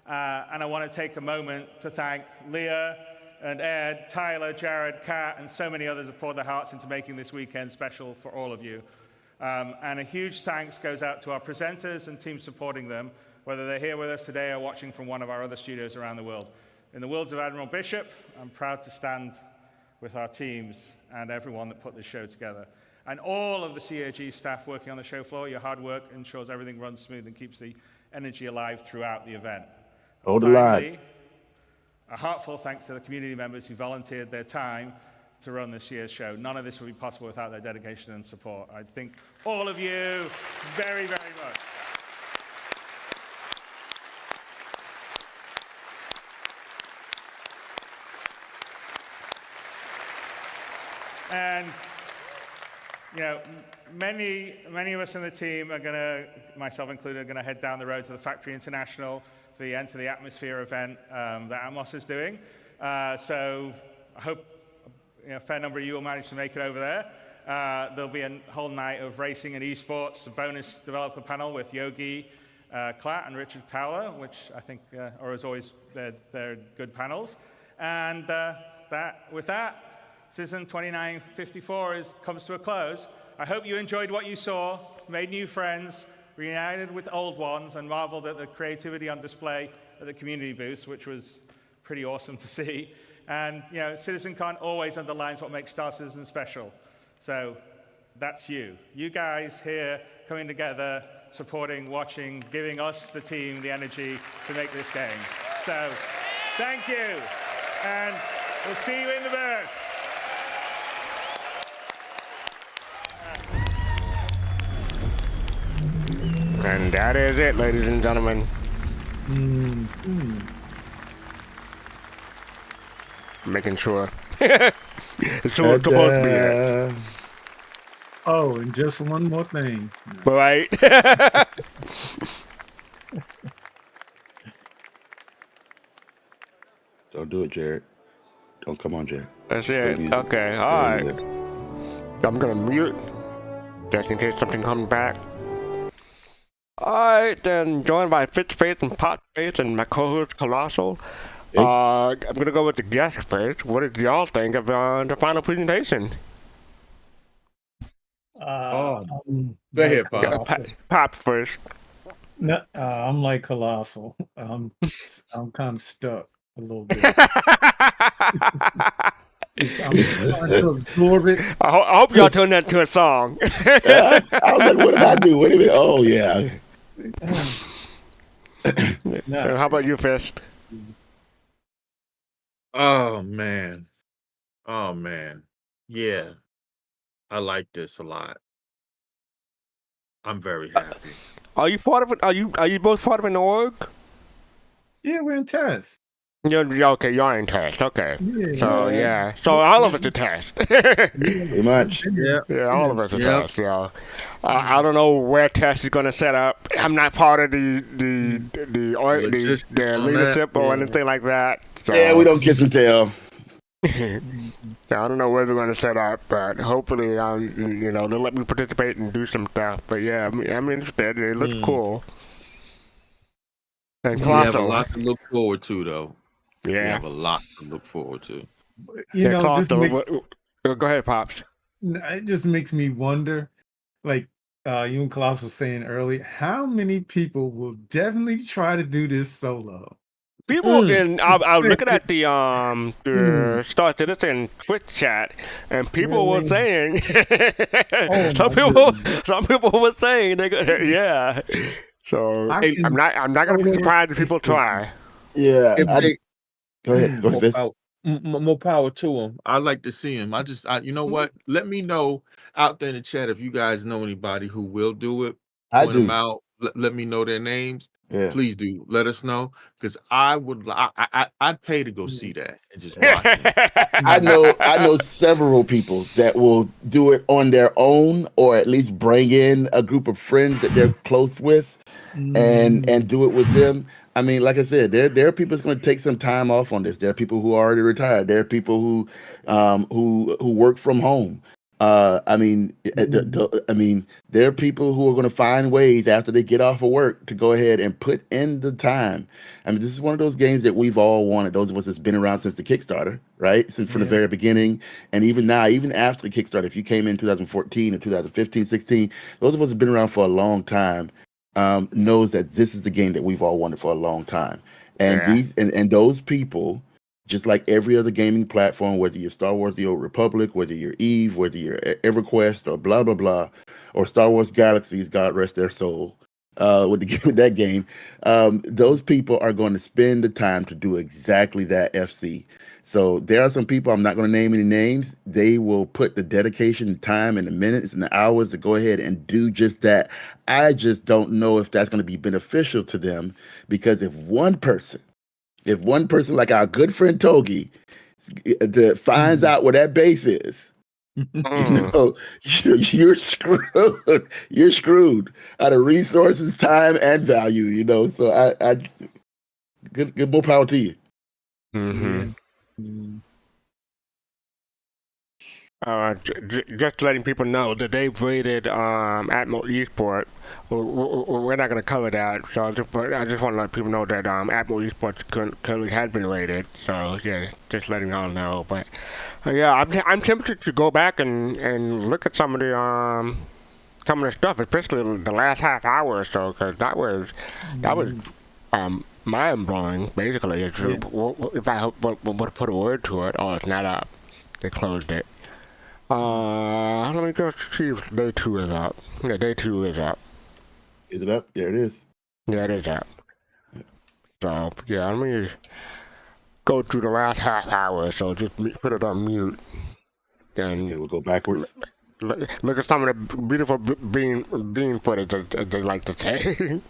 And I want to take a moment to thank Leah and Ed, Tyler, Jared, Kat, and so many others have poured their hearts into making this weekend special for all of you. And a huge thanks goes out to our presenters and teams supporting them, whether they're here with us today or watching from one of our other studios around the world. In the words of Admiral Bishop, I'm proud to stand with our teams and everyone that put this show together. And all of the CAG staff working on the show floor, your hard work ensures everything runs smooth and keeps the energy alive throughout the event. Hold the line. A heartfelt thanks to the community members who volunteered their time to run this year's show. None of this would be possible without their dedication and support. I thank all of you very, very much. And many of us in the team are going to, myself included, are going to head down the road to the Factory International for the Enter the Atmosphere event that Atmos is doing. So I hope a fair number of you will manage to make it over there. There'll be a whole night of racing and esports, a bonus developer panel with Yogi Klatt and Richard Towler, which I think are, as always, they're good panels. And with that, Citizen 2954 comes to a close. I hope you enjoyed what you saw, made new friends, reunited with old ones, and marveled at the creativity on display at the community booth, which was pretty awesome to see. And CitizenCon always underlines what makes Star Citizen special. So That's you. You guys here coming together, supporting, watching, giving us, the team, the energy to make this game. So, thank you. And we'll see you in the booth. And that is it, ladies and gentlemen. Making sure. It's supposed to be there. Oh, and just one more thing. Right. Don't do it, Jared. Don't come on, Jared. That's it. Okay, all right. I'm gonna mute just in case something comes back. All right, then joined by Fitzface and Potface and my co-host Colossal. Hey. I'm gonna go with the guest first. What did y'all think of the final presentation? Go ahead, Pop. Pop first. No, I'm like Colossal. I'm kind of stuck a little bit. I'm trying to absorb it. I hope y'all turned that to a song. I was like, what did I do? Wait a minute. Oh, yeah. No. How about you, Fist? Oh man. Yeah. I like this a lot. I'm very happy. Are you part of it? Are you both part of an org? Yeah, we're in test. Okay, you're in test. Okay. Yeah, So yeah. So all of it's a test. Pretty much. Yeah, all of us are test. Yeah. I don't know where test is going to set up. I'm not part of the leadership or anything like that. So. Yeah, we don't kiss and tell. I don't know where they're going to set up, but hopefully, they'll let me participate and do some stuff. But yeah, I'm interested. It looks cool. And we have a lot to look forward to, though. Yeah, we have a lot to look forward to. Go ahead, Pops. It just makes me wonder, like you and Klaus was saying earlier, how many people will definitely try to do this solo? People in I was looking at the Star Citizen Twitch chat, and people were saying some people were saying yeah. So I'm not gonna be surprised if people try. Yeah. Go ahead. More power to them. I'd like to see them. You know what? Let me know out there in the chat if you guys know anybody who will do it. I Point do. them out. Let me know their names. Yeah. Please do. Let us know, because I'd pay to go see that and just watch it. I know several people that will do it on their own, or at least bring in a group of friends that they're close with, and do it with them. I mean, like I said, there are people that's going to take some time off on this. There are people who are already retired. There are people who work from home. There are people who are going to find ways after they get off of work to go ahead and put in the time. I mean, this is one of those games that we've all wanted. Those of us that's been around since the Kickstarter, right? From the very beginning. And even now, even after the Kickstarter, if you came in 2014 or 2015, 16, those of us have been around for a long time, knows that this is the game that we've all wanted for a long time. And and those people, just like every other gaming platform, whether you're Star Wars The Old Republic, whether you're EVE, whether you're EverQuest or blah, blah, blah, or Star Wars Galaxies, God rest their soul, with that game, those people are going to spend the time to do exactly that, FC. So there are some people, I'm not going to name any names, they will put the dedication, time, and the minutes and the hours to go ahead and do just that. I just don't know if that's going to be beneficial to them, because if one person like our good friend Togi finds out where that base is, you're screwed. You're screwed out of resources, time, and value. So I good more power to you. Just letting people know that they've rated Atmo Esports. We're not going to cover that, so I just want to let people know that Atmo Esports currently has been rated. So yeah, just letting y'all know. But yeah, I'm tempted to go back and look at some of the stuff, especially the last half hour or so, because that was mind blowing. Basically, if I would put a word to it, it's not up. They closed it. Let me go see if day 2 is up. Yeah, day 2 is up. Is it up? There it is. Yeah, it is up. So, yeah, let me go through the last half hour, so just put it on mute. Then Okay, we'll go backwards. look at some of the beautiful bean footage, as they like to say.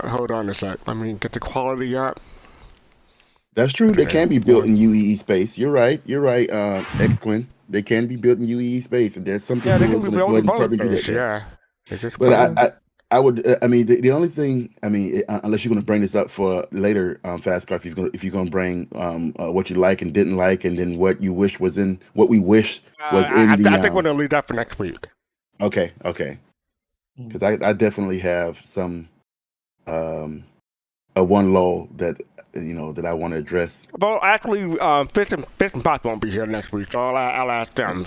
Hold on a sec. Let me get the quality up. That's true. They can be built in UEE space. You're right. You're right, X-Quinn. They can be built in UEE space, and there's some people Yeah, they who's can be going to built go in ahead and probably both do that. space, There. yeah. But I would. I mean, the only thing. I mean, unless you're going to bring this up for later, fastcart. If you're going to bring what you like and didn't like, and then what you wish was in what we wish was in the. I think we're going to leave that for next week. Okay. Because I definitely have some a one lull that that I want to address. Well, actually, Fish and Pot won't be here next week, so I'll ask them.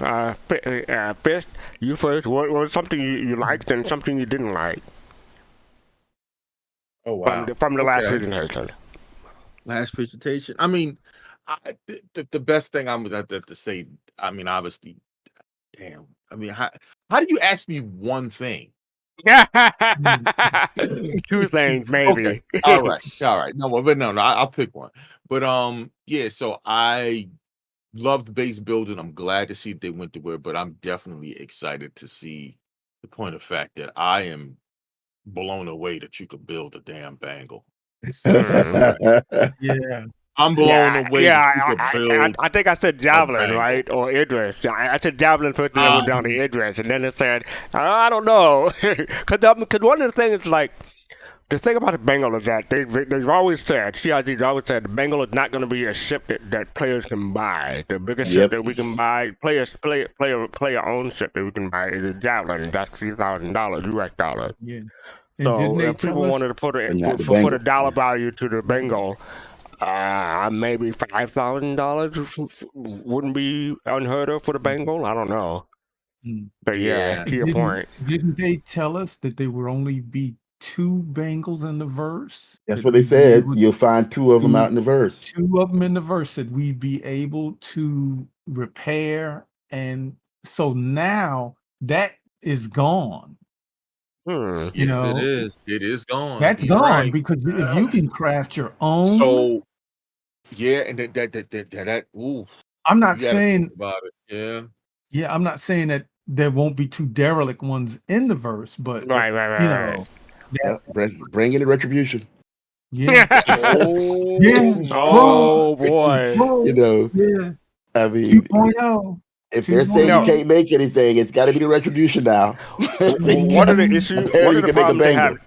Fish, you first. What was something you liked and something you didn't like? Oh wow! From the last presentation. Last presentation. I mean, the best thing I'm going to have to say. I mean, obviously, damn. I mean, how do you ask me one thing? Two things, maybe. Okay. All right. No, but no, I'll pick one. But yeah. So I loved base building. I'm glad to see they went to it, but I'm definitely excited to see the point of fact that I am blown away that you could build a damn bangle. Yeah. I'm blown away that you could build. I think I said javelin, right? Or Idris. I said javelin first, then I went down to Idris, and then it said, I don't know. Because one of the things, like, the thing about the Bengal is that they've always said, CIG's always said, the Bengal is not going to be a ship that players can buy. The biggest ship that we can buy, player owned ship that we can buy is a javelin. That's $3,000 US dollars. Yeah. So if people wanted to put a dollar value to the Bengal, maybe $5,000 wouldn't be unheard of for the Bengal. I don't know. But yeah, to your point. Didn't they tell us that there would only be 2 Bengals in the verse? That's what they said. You'll find 2 of them out in the verse. 2 of them in the verse that we'd be able to repair. And so now that is gone. Yes, it is. It is gone. That's You're gone right. because if you can craft your own. So yeah, and that ooh. I'm not you gotta saying think about it. Yeah. Yeah, I'm not saying that there won't be 2 derelict ones in the verse, but right. Bring in the retribution. Yeah. Oh boy. Yeah. I mean, 2.0. if they're saying you can't make anything, it's got to be the retribution now. One of the issues. Apparently you can make a bangle.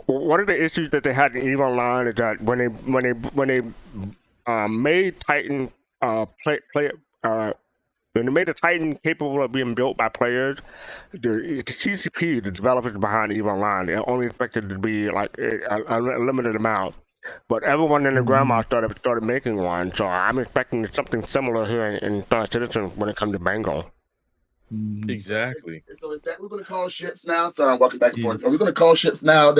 One of the issues that they had in EVE Online is that when they made Titan when they made a Titan capable of being built by players, the CCP, the developers behind EVE Online, they only expected it to be like a limited amount. But everyone in the grandma started making one, so I'm expecting something similar here in Star Citizen when it comes to Bengal. Exactly. So is that we're going to call ships now? Sorry, I'm walking back and forth. Are we going to call ships now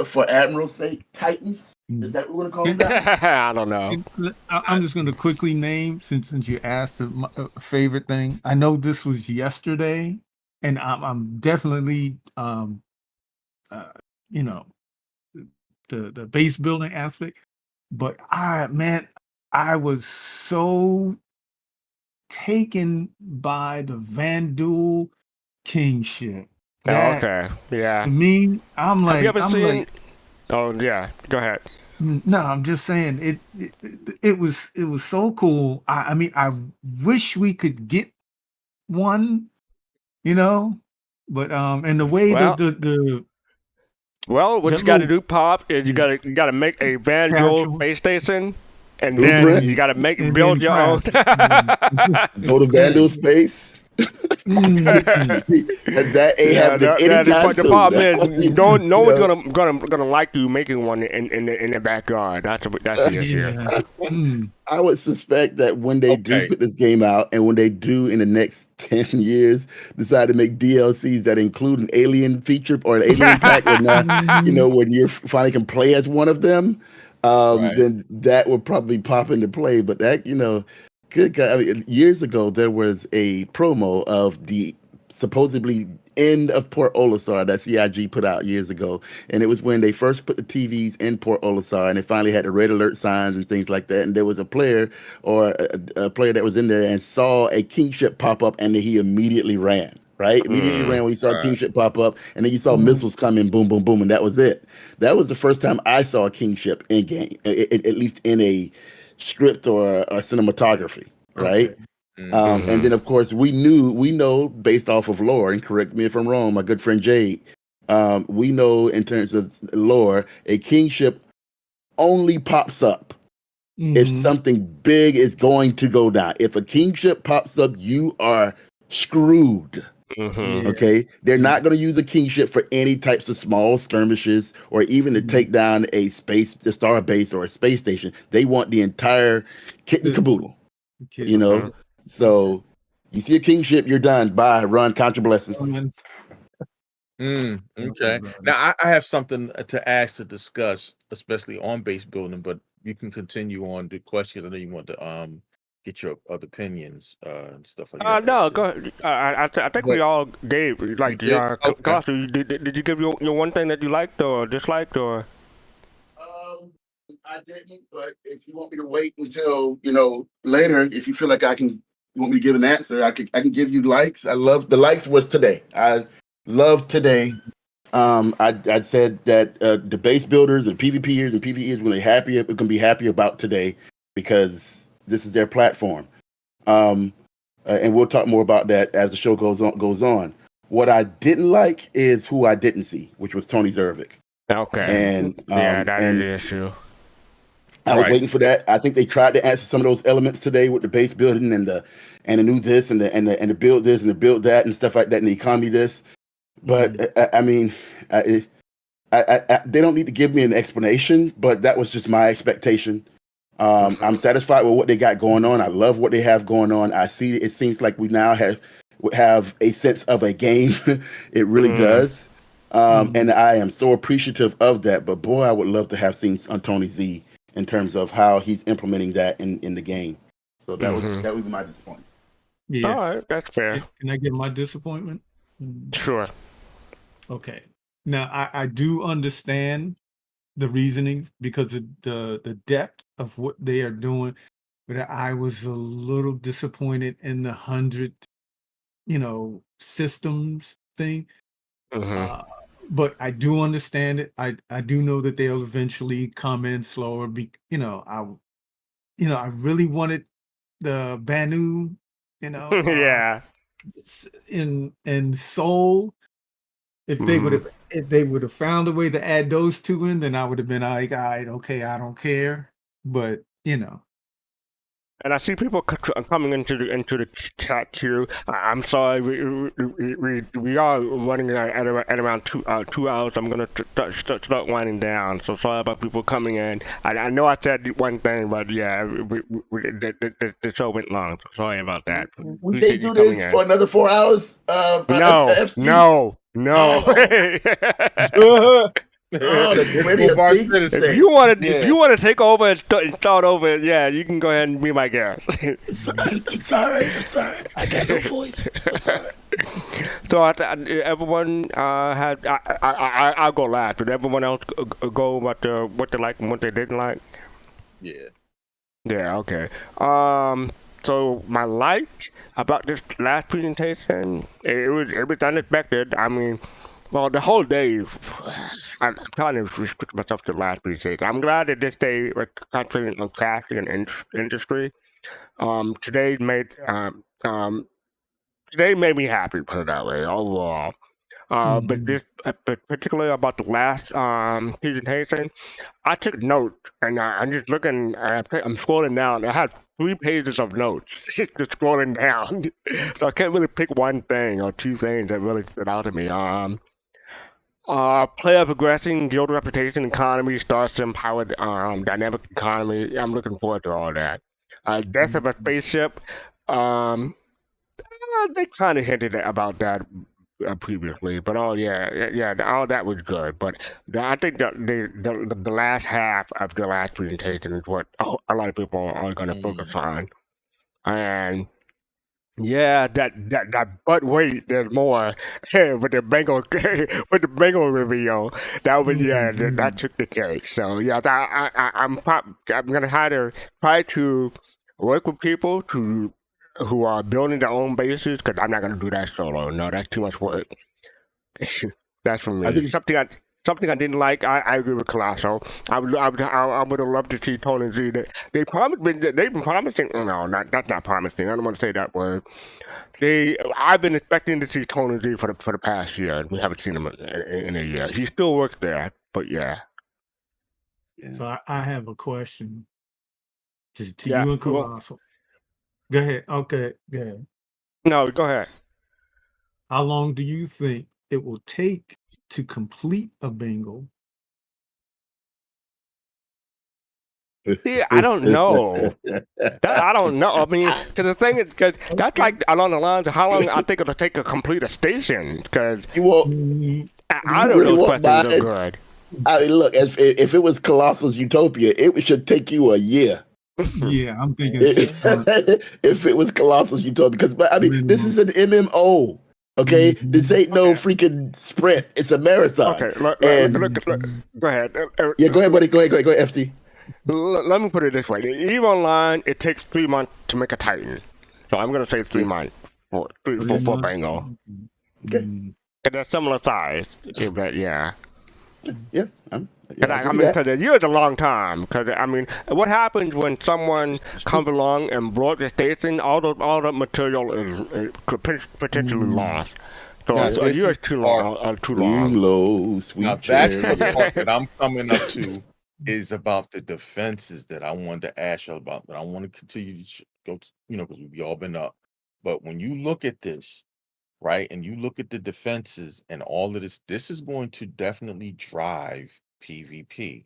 for Admiral's sake, Titans? Is that what we're going to call them? I don't know. I'm just going to quickly name, since you asked my favorite thing. I know this was yesterday, and I'm definitely, the base building aspect. But I was so taken by the Vandal Kingship. Okay, yeah. To me, I'm like, have you ever seen? Oh yeah, go ahead. No, I'm just saying it was so cool. I mean, I wish we could get one, but and the way what you got to do, Pop, is you got to make a Vandal base station, and then you got to build your own. Go to Vandal space. And that ain't happening anytime soon. The problem is, no one's gonna like you making one in the backyard. That's the issue. I would suspect that when they do put this game out, and when they do in the next 10 years decide to make DLCs that include an alien feature or an alien pack, or not, when you finally can play as one of them, then that would probably pop into play. But that, Good God. I mean, years ago, there was a promo of the supposedly end of Port Olisar that CIG put out years ago. And it was when they first put the TVs in Port Olisar and they finally had the red alert signs and things like that. And there was a player or a player that was in there and saw a kingship pop up and then he immediately ran. Right? Immediately ran when he saw a kingship pop up, and then you saw missiles come in, boom, boom, boom, and that was it. That was the first time I saw a kingship in game, at least in a script or cinematography, right? And then of course we know based off of lore, and correct me if I'm wrong, my good friend Jade, we know in terms of lore, a kingship only pops up if something big is going to go down. If a kingship pops up, you are screwed. Okay, they're not going to use a kingship for any types of small skirmishes or even to take down a star base or a space station. They want the entire kit and caboodle. You know, so you see a kingship, you're done. Bye, run, count your blessings. Okay. Now I have something to ask to discuss, especially on base building, but you can continue on the questions. I know you want to get your other opinions and stuff like that. No, go ahead. I think we all gave like did? Okay. Colossal, did you give your one thing that you liked or disliked or? I didn't, but if you want me to wait until later, if you feel like you want me to give an answer, I can give you likes. I love the likes was today. I love today. I said that the base builders and PvPers and PvEs really can be happy about today because this is their platform. And we'll talk more about that as the show goes on. What I didn't like is who I didn't see, which was Tony Zervik. Okay. And that is the issue. I was waiting for that. I think they tried to answer some of those elements today with the base building and the new this and the build this and the build that and stuff like that and the economy this. But they don't need to give me an explanation. But that was just my expectation. I'm satisfied with what they got going on. I love what they have going on. I see. It seems like we now have a sense of a game. It really does. And I am so appreciative of that. But boy, I would love to have seen Tony Z in terms of how he's implementing that in the game. So that would be my disappointment. Yeah. All right, that's fair. Can I give my disappointment? Sure. Okay. Now I do understand the reasoning because of the depth of what they are doing, but I was a little disappointed in the 100, systems thing. But I do understand it. I do know that they'll eventually come in slower. I really wanted the Banu, Yeah. in Soul. If they would have found a way to add those two in, then I would have been like, all right, okay, I don't care. But And I see people coming into the chat queue. I'm sorry, we are running at around 2 hours. I'm gonna start winding down. So sorry about people coming in. I know I said one thing, but yeah, the show went long. So sorry about that. We can't do this for another 4 hours. No. Oh, there's plenty of things to say. If you want to take over and start over, yeah, you can go ahead and be my guest. I'm sorry. I got no voice. I'm so sorry. So everyone had. I'll go last. Did everyone else go what they liked and what they didn't like? Yeah. Yeah. Okay. So my like about this last presentation, it was unexpected. I mean, well, the whole day, I'm trying to restrict myself to the last presentation. I'm glad that this day was concentrating on crafting and industry. Today made me happy, put it that way, overall. But particularly about the last presentation, I took notes, and I'm just looking. I'm scrolling down. I had 3 pages of notes, just scrolling down. So I can't really pick one thing or 2 things that really stood out to me. Player progressing, guild reputation, economy, star sim powered dynamic economy. I'm looking forward to all that. Death of a spaceship. They kind of hinted about that previously, but all that was good. But I think the last half of the last presentation is what a lot of people are going to focus on. and yeah, that butt weight, there's more. With the Bengal with the Bengal reveal, that was that took the cake. So yeah, I'm gonna try to work with people who are building their own bases because I'm not gonna do that solo. No, that's too much work. That's for I me. think Something I didn't like. I agree with Colossal. I would have loved to see Tony Z. They promised. They've been promising. No, that's not promising. I don't want to say that word. I've been expecting to see Tony Z for the past year. We haven't seen him in a year. He still works there, but yeah. So I have a question to Yeah. you and Well, Colossal. Go ahead. Okay, go ahead. no, go ahead. How long do you think it will take to complete a bingo? See, I don't know. I don't know. I mean, because the thing is, because that's like along the lines of how long I think it'll take to complete a station. Because You won't. I You don't really know won't questions buy are it. good. I mean, look, if it was Colossus Utopia, it should take you a year. Yeah, I'm thinking. If it was Colossus Utopia, because I mean, Really this is an MMO. Okay, this ain't no freaking sprint. It's a marathon. Okay, look, go ahead. Yeah, go ahead, buddy. Go ahead, FC. Let me put it this way: the EVE Online, it takes 3 months to make a Titan, so I'm gonna say 3 months for Bango. Okay. And they're similar size, but yeah. Yeah, I mean, because a year is a long time. Because I mean, what happens when someone comes along and blows the station? All the material is potentially lost. So Now, a this year is is too long. Too long. Low, sweet Now that's the cherry. part that I'm coming up to is about the defenses that I wanted to ask you about, but I want to continue to go, because we've all been up. But when you look at this, right, and you look at the defenses and all of this is going to definitely drive PvP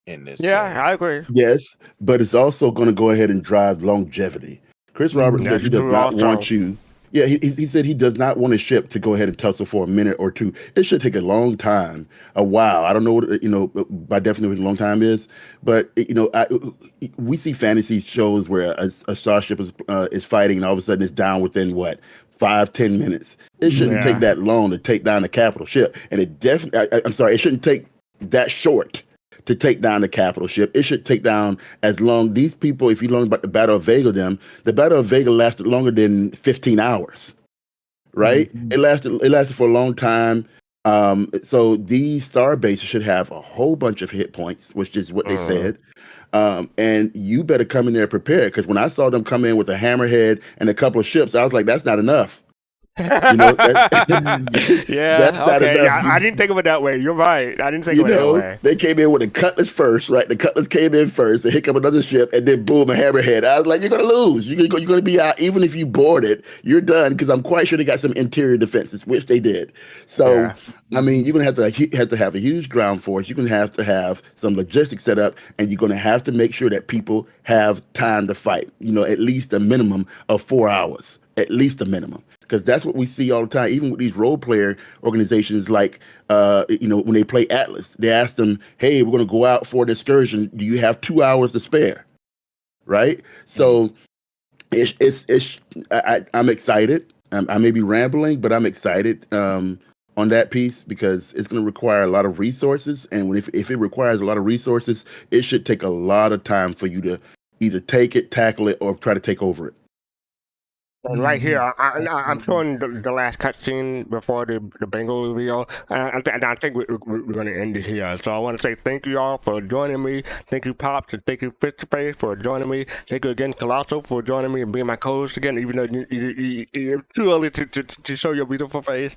in this Yeah, game. I agree. Yes, but it's also going to go ahead and drive longevity. Chris Roberts said That's he does true not also. want you. Yeah, he said he does not want a ship to go ahead and tussle for a minute or two. It should take a long time, a while. I don't know what by definition what a long time is, but we see fantasy shows where a starship is fighting and all of a sudden it's down within what 5-10 minutes. It shouldn't take that long to take down the capital ship, and it definitely. I'm sorry, it shouldn't take that short to take down the capital ship. It should take down as long. These people, if you learn about the Battle of Vega, the Battle of Vega lasted longer than 15 hours, right? It lasted for a long time. So these star bases should have a whole bunch of hit points, which is what they said. And you better come in there prepared, because when I saw them come in with a hammerhead and a couple of ships, I was like, that's not enough. Yeah, that's not okay. enough. Yeah, I didn't think of it that way. You're right. I didn't think of it that way. They came in with the Cutlass first, right? The Cutlass came in first, and hit up another ship, and then boom, a hammerhead. I was like, you're gonna lose. You're gonna be out. Even if you board it, you're done, because I'm quite sure they got some interior defenses, which they did. So, I mean, you're gonna have to have a huge ground force. You're gonna have to have some logistics set up, and you're gonna have to make sure that people have time to fight. At least a minimum of 4 hours, at least a minimum. Because that's what we see all the time, even with these role player organizations, like when they play Atlas, they ask them, "Hey, we're going to go out for an excursion. Do you have 2 hours to spare?" Right? So I'm excited. I may be rambling, but I'm excited on that piece, because it's going to require a lot of resources, and if it requires a lot of resources, it should take a lot of time for you to either take it, tackle it, or try to take over it. And right here, I'm showing the last cutscene before the Bengal reveal, and I think we're going to end it here. So I want to say thank you all for joining me. Thank you, Pops, and thank you, Face for joining me. Thank you again, Colossal, for joining me and being my co-host again, even though it's too early to show your beautiful face.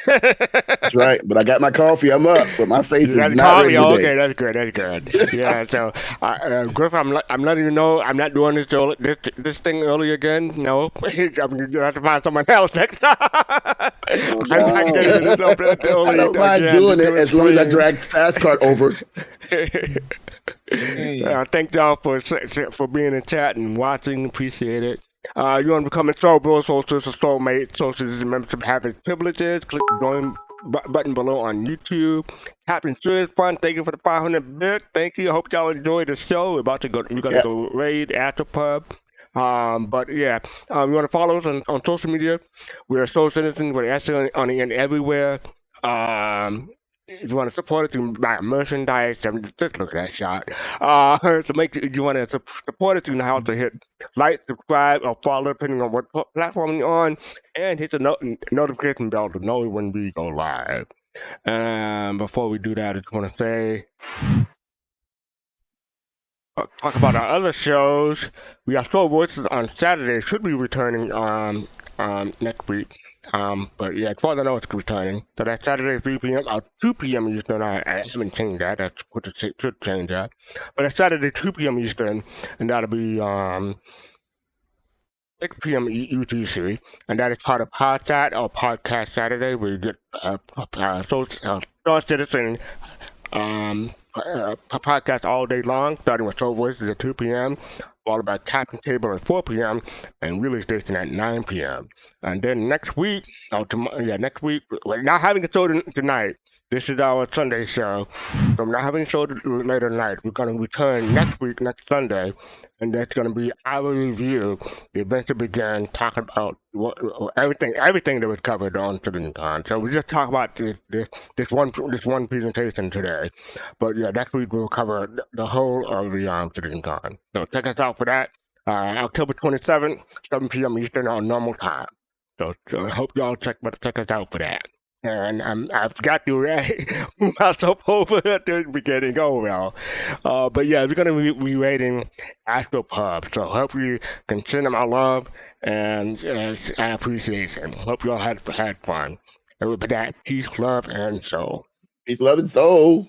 That's right, but I got my coffee. I'm up, but my face is not ready today. Okay, that's good. That's good. Yeah. So, Griff, I'm letting you know I'm not doing this thing early again. No. I'm gonna have to find someone else next time. I'm not getting this up early. I don't mind doing it as long as I drag fastcart over. Thank y'all for being in chat and watching. Appreciate it. You want to become a Soul Bro, Soul Sister, Soulmate, Soul Citizen membership, having privileges. Click the join button below on YouTube. Captain Sure is fun. Thank you for the 500 bit. Thank you. I hope y'all enjoyed the show. We're gonna go raid Astropub. But yeah, you want to follow us on social media? We are Soul Citizens. We're actually on the end everywhere. If you want to support it, you can buy merchandise. Just look at that shot. To make you want to support it, you know how to hit like, subscribe, or follow, depending on what platform you're on, and hit the notification bell to know when we go live. And before we do that, I just want to say, talk about our other shows. We are Soul Voices on Saturday. Should be returning next week. But yeah, as far as I know, it's returning. So that's Saturday 3 p.m. or 2 p.m. Eastern. I haven't changed that. That's what it should change that. But it's Saturday 2 p.m. Eastern, and that'll be 6 p.m. UTC, and that is part of Podsat or Podcast Saturday, where you get Star Citizen podcast all day long, starting with Soul Voices at 2 p.m., followed by Captain Table at 4 p.m., and Relay Station at 9 p.m. And then next week, next week, we're not having a show tonight. This is our Sunday show. So I'm not having a show later tonight. We're going to return next week, next Sunday, and that's going to be our review. The events that began, talking about everything that was covered on CitizenCon. So we just talk about this one presentation today. But yeah, next week we'll cover the whole of the CitizenCon. So check us out for that. October 27th, 7 p.m. Eastern on normal time. So I hope y'all check us out for that. And I forgot to move myself over at the beginning. Oh well. But yeah, we're going to be rating Astropub. So hopefully you can send them our love and appreciation. Hope you all had fun. And with that, peace, love, and soul. Peace, love, and soul.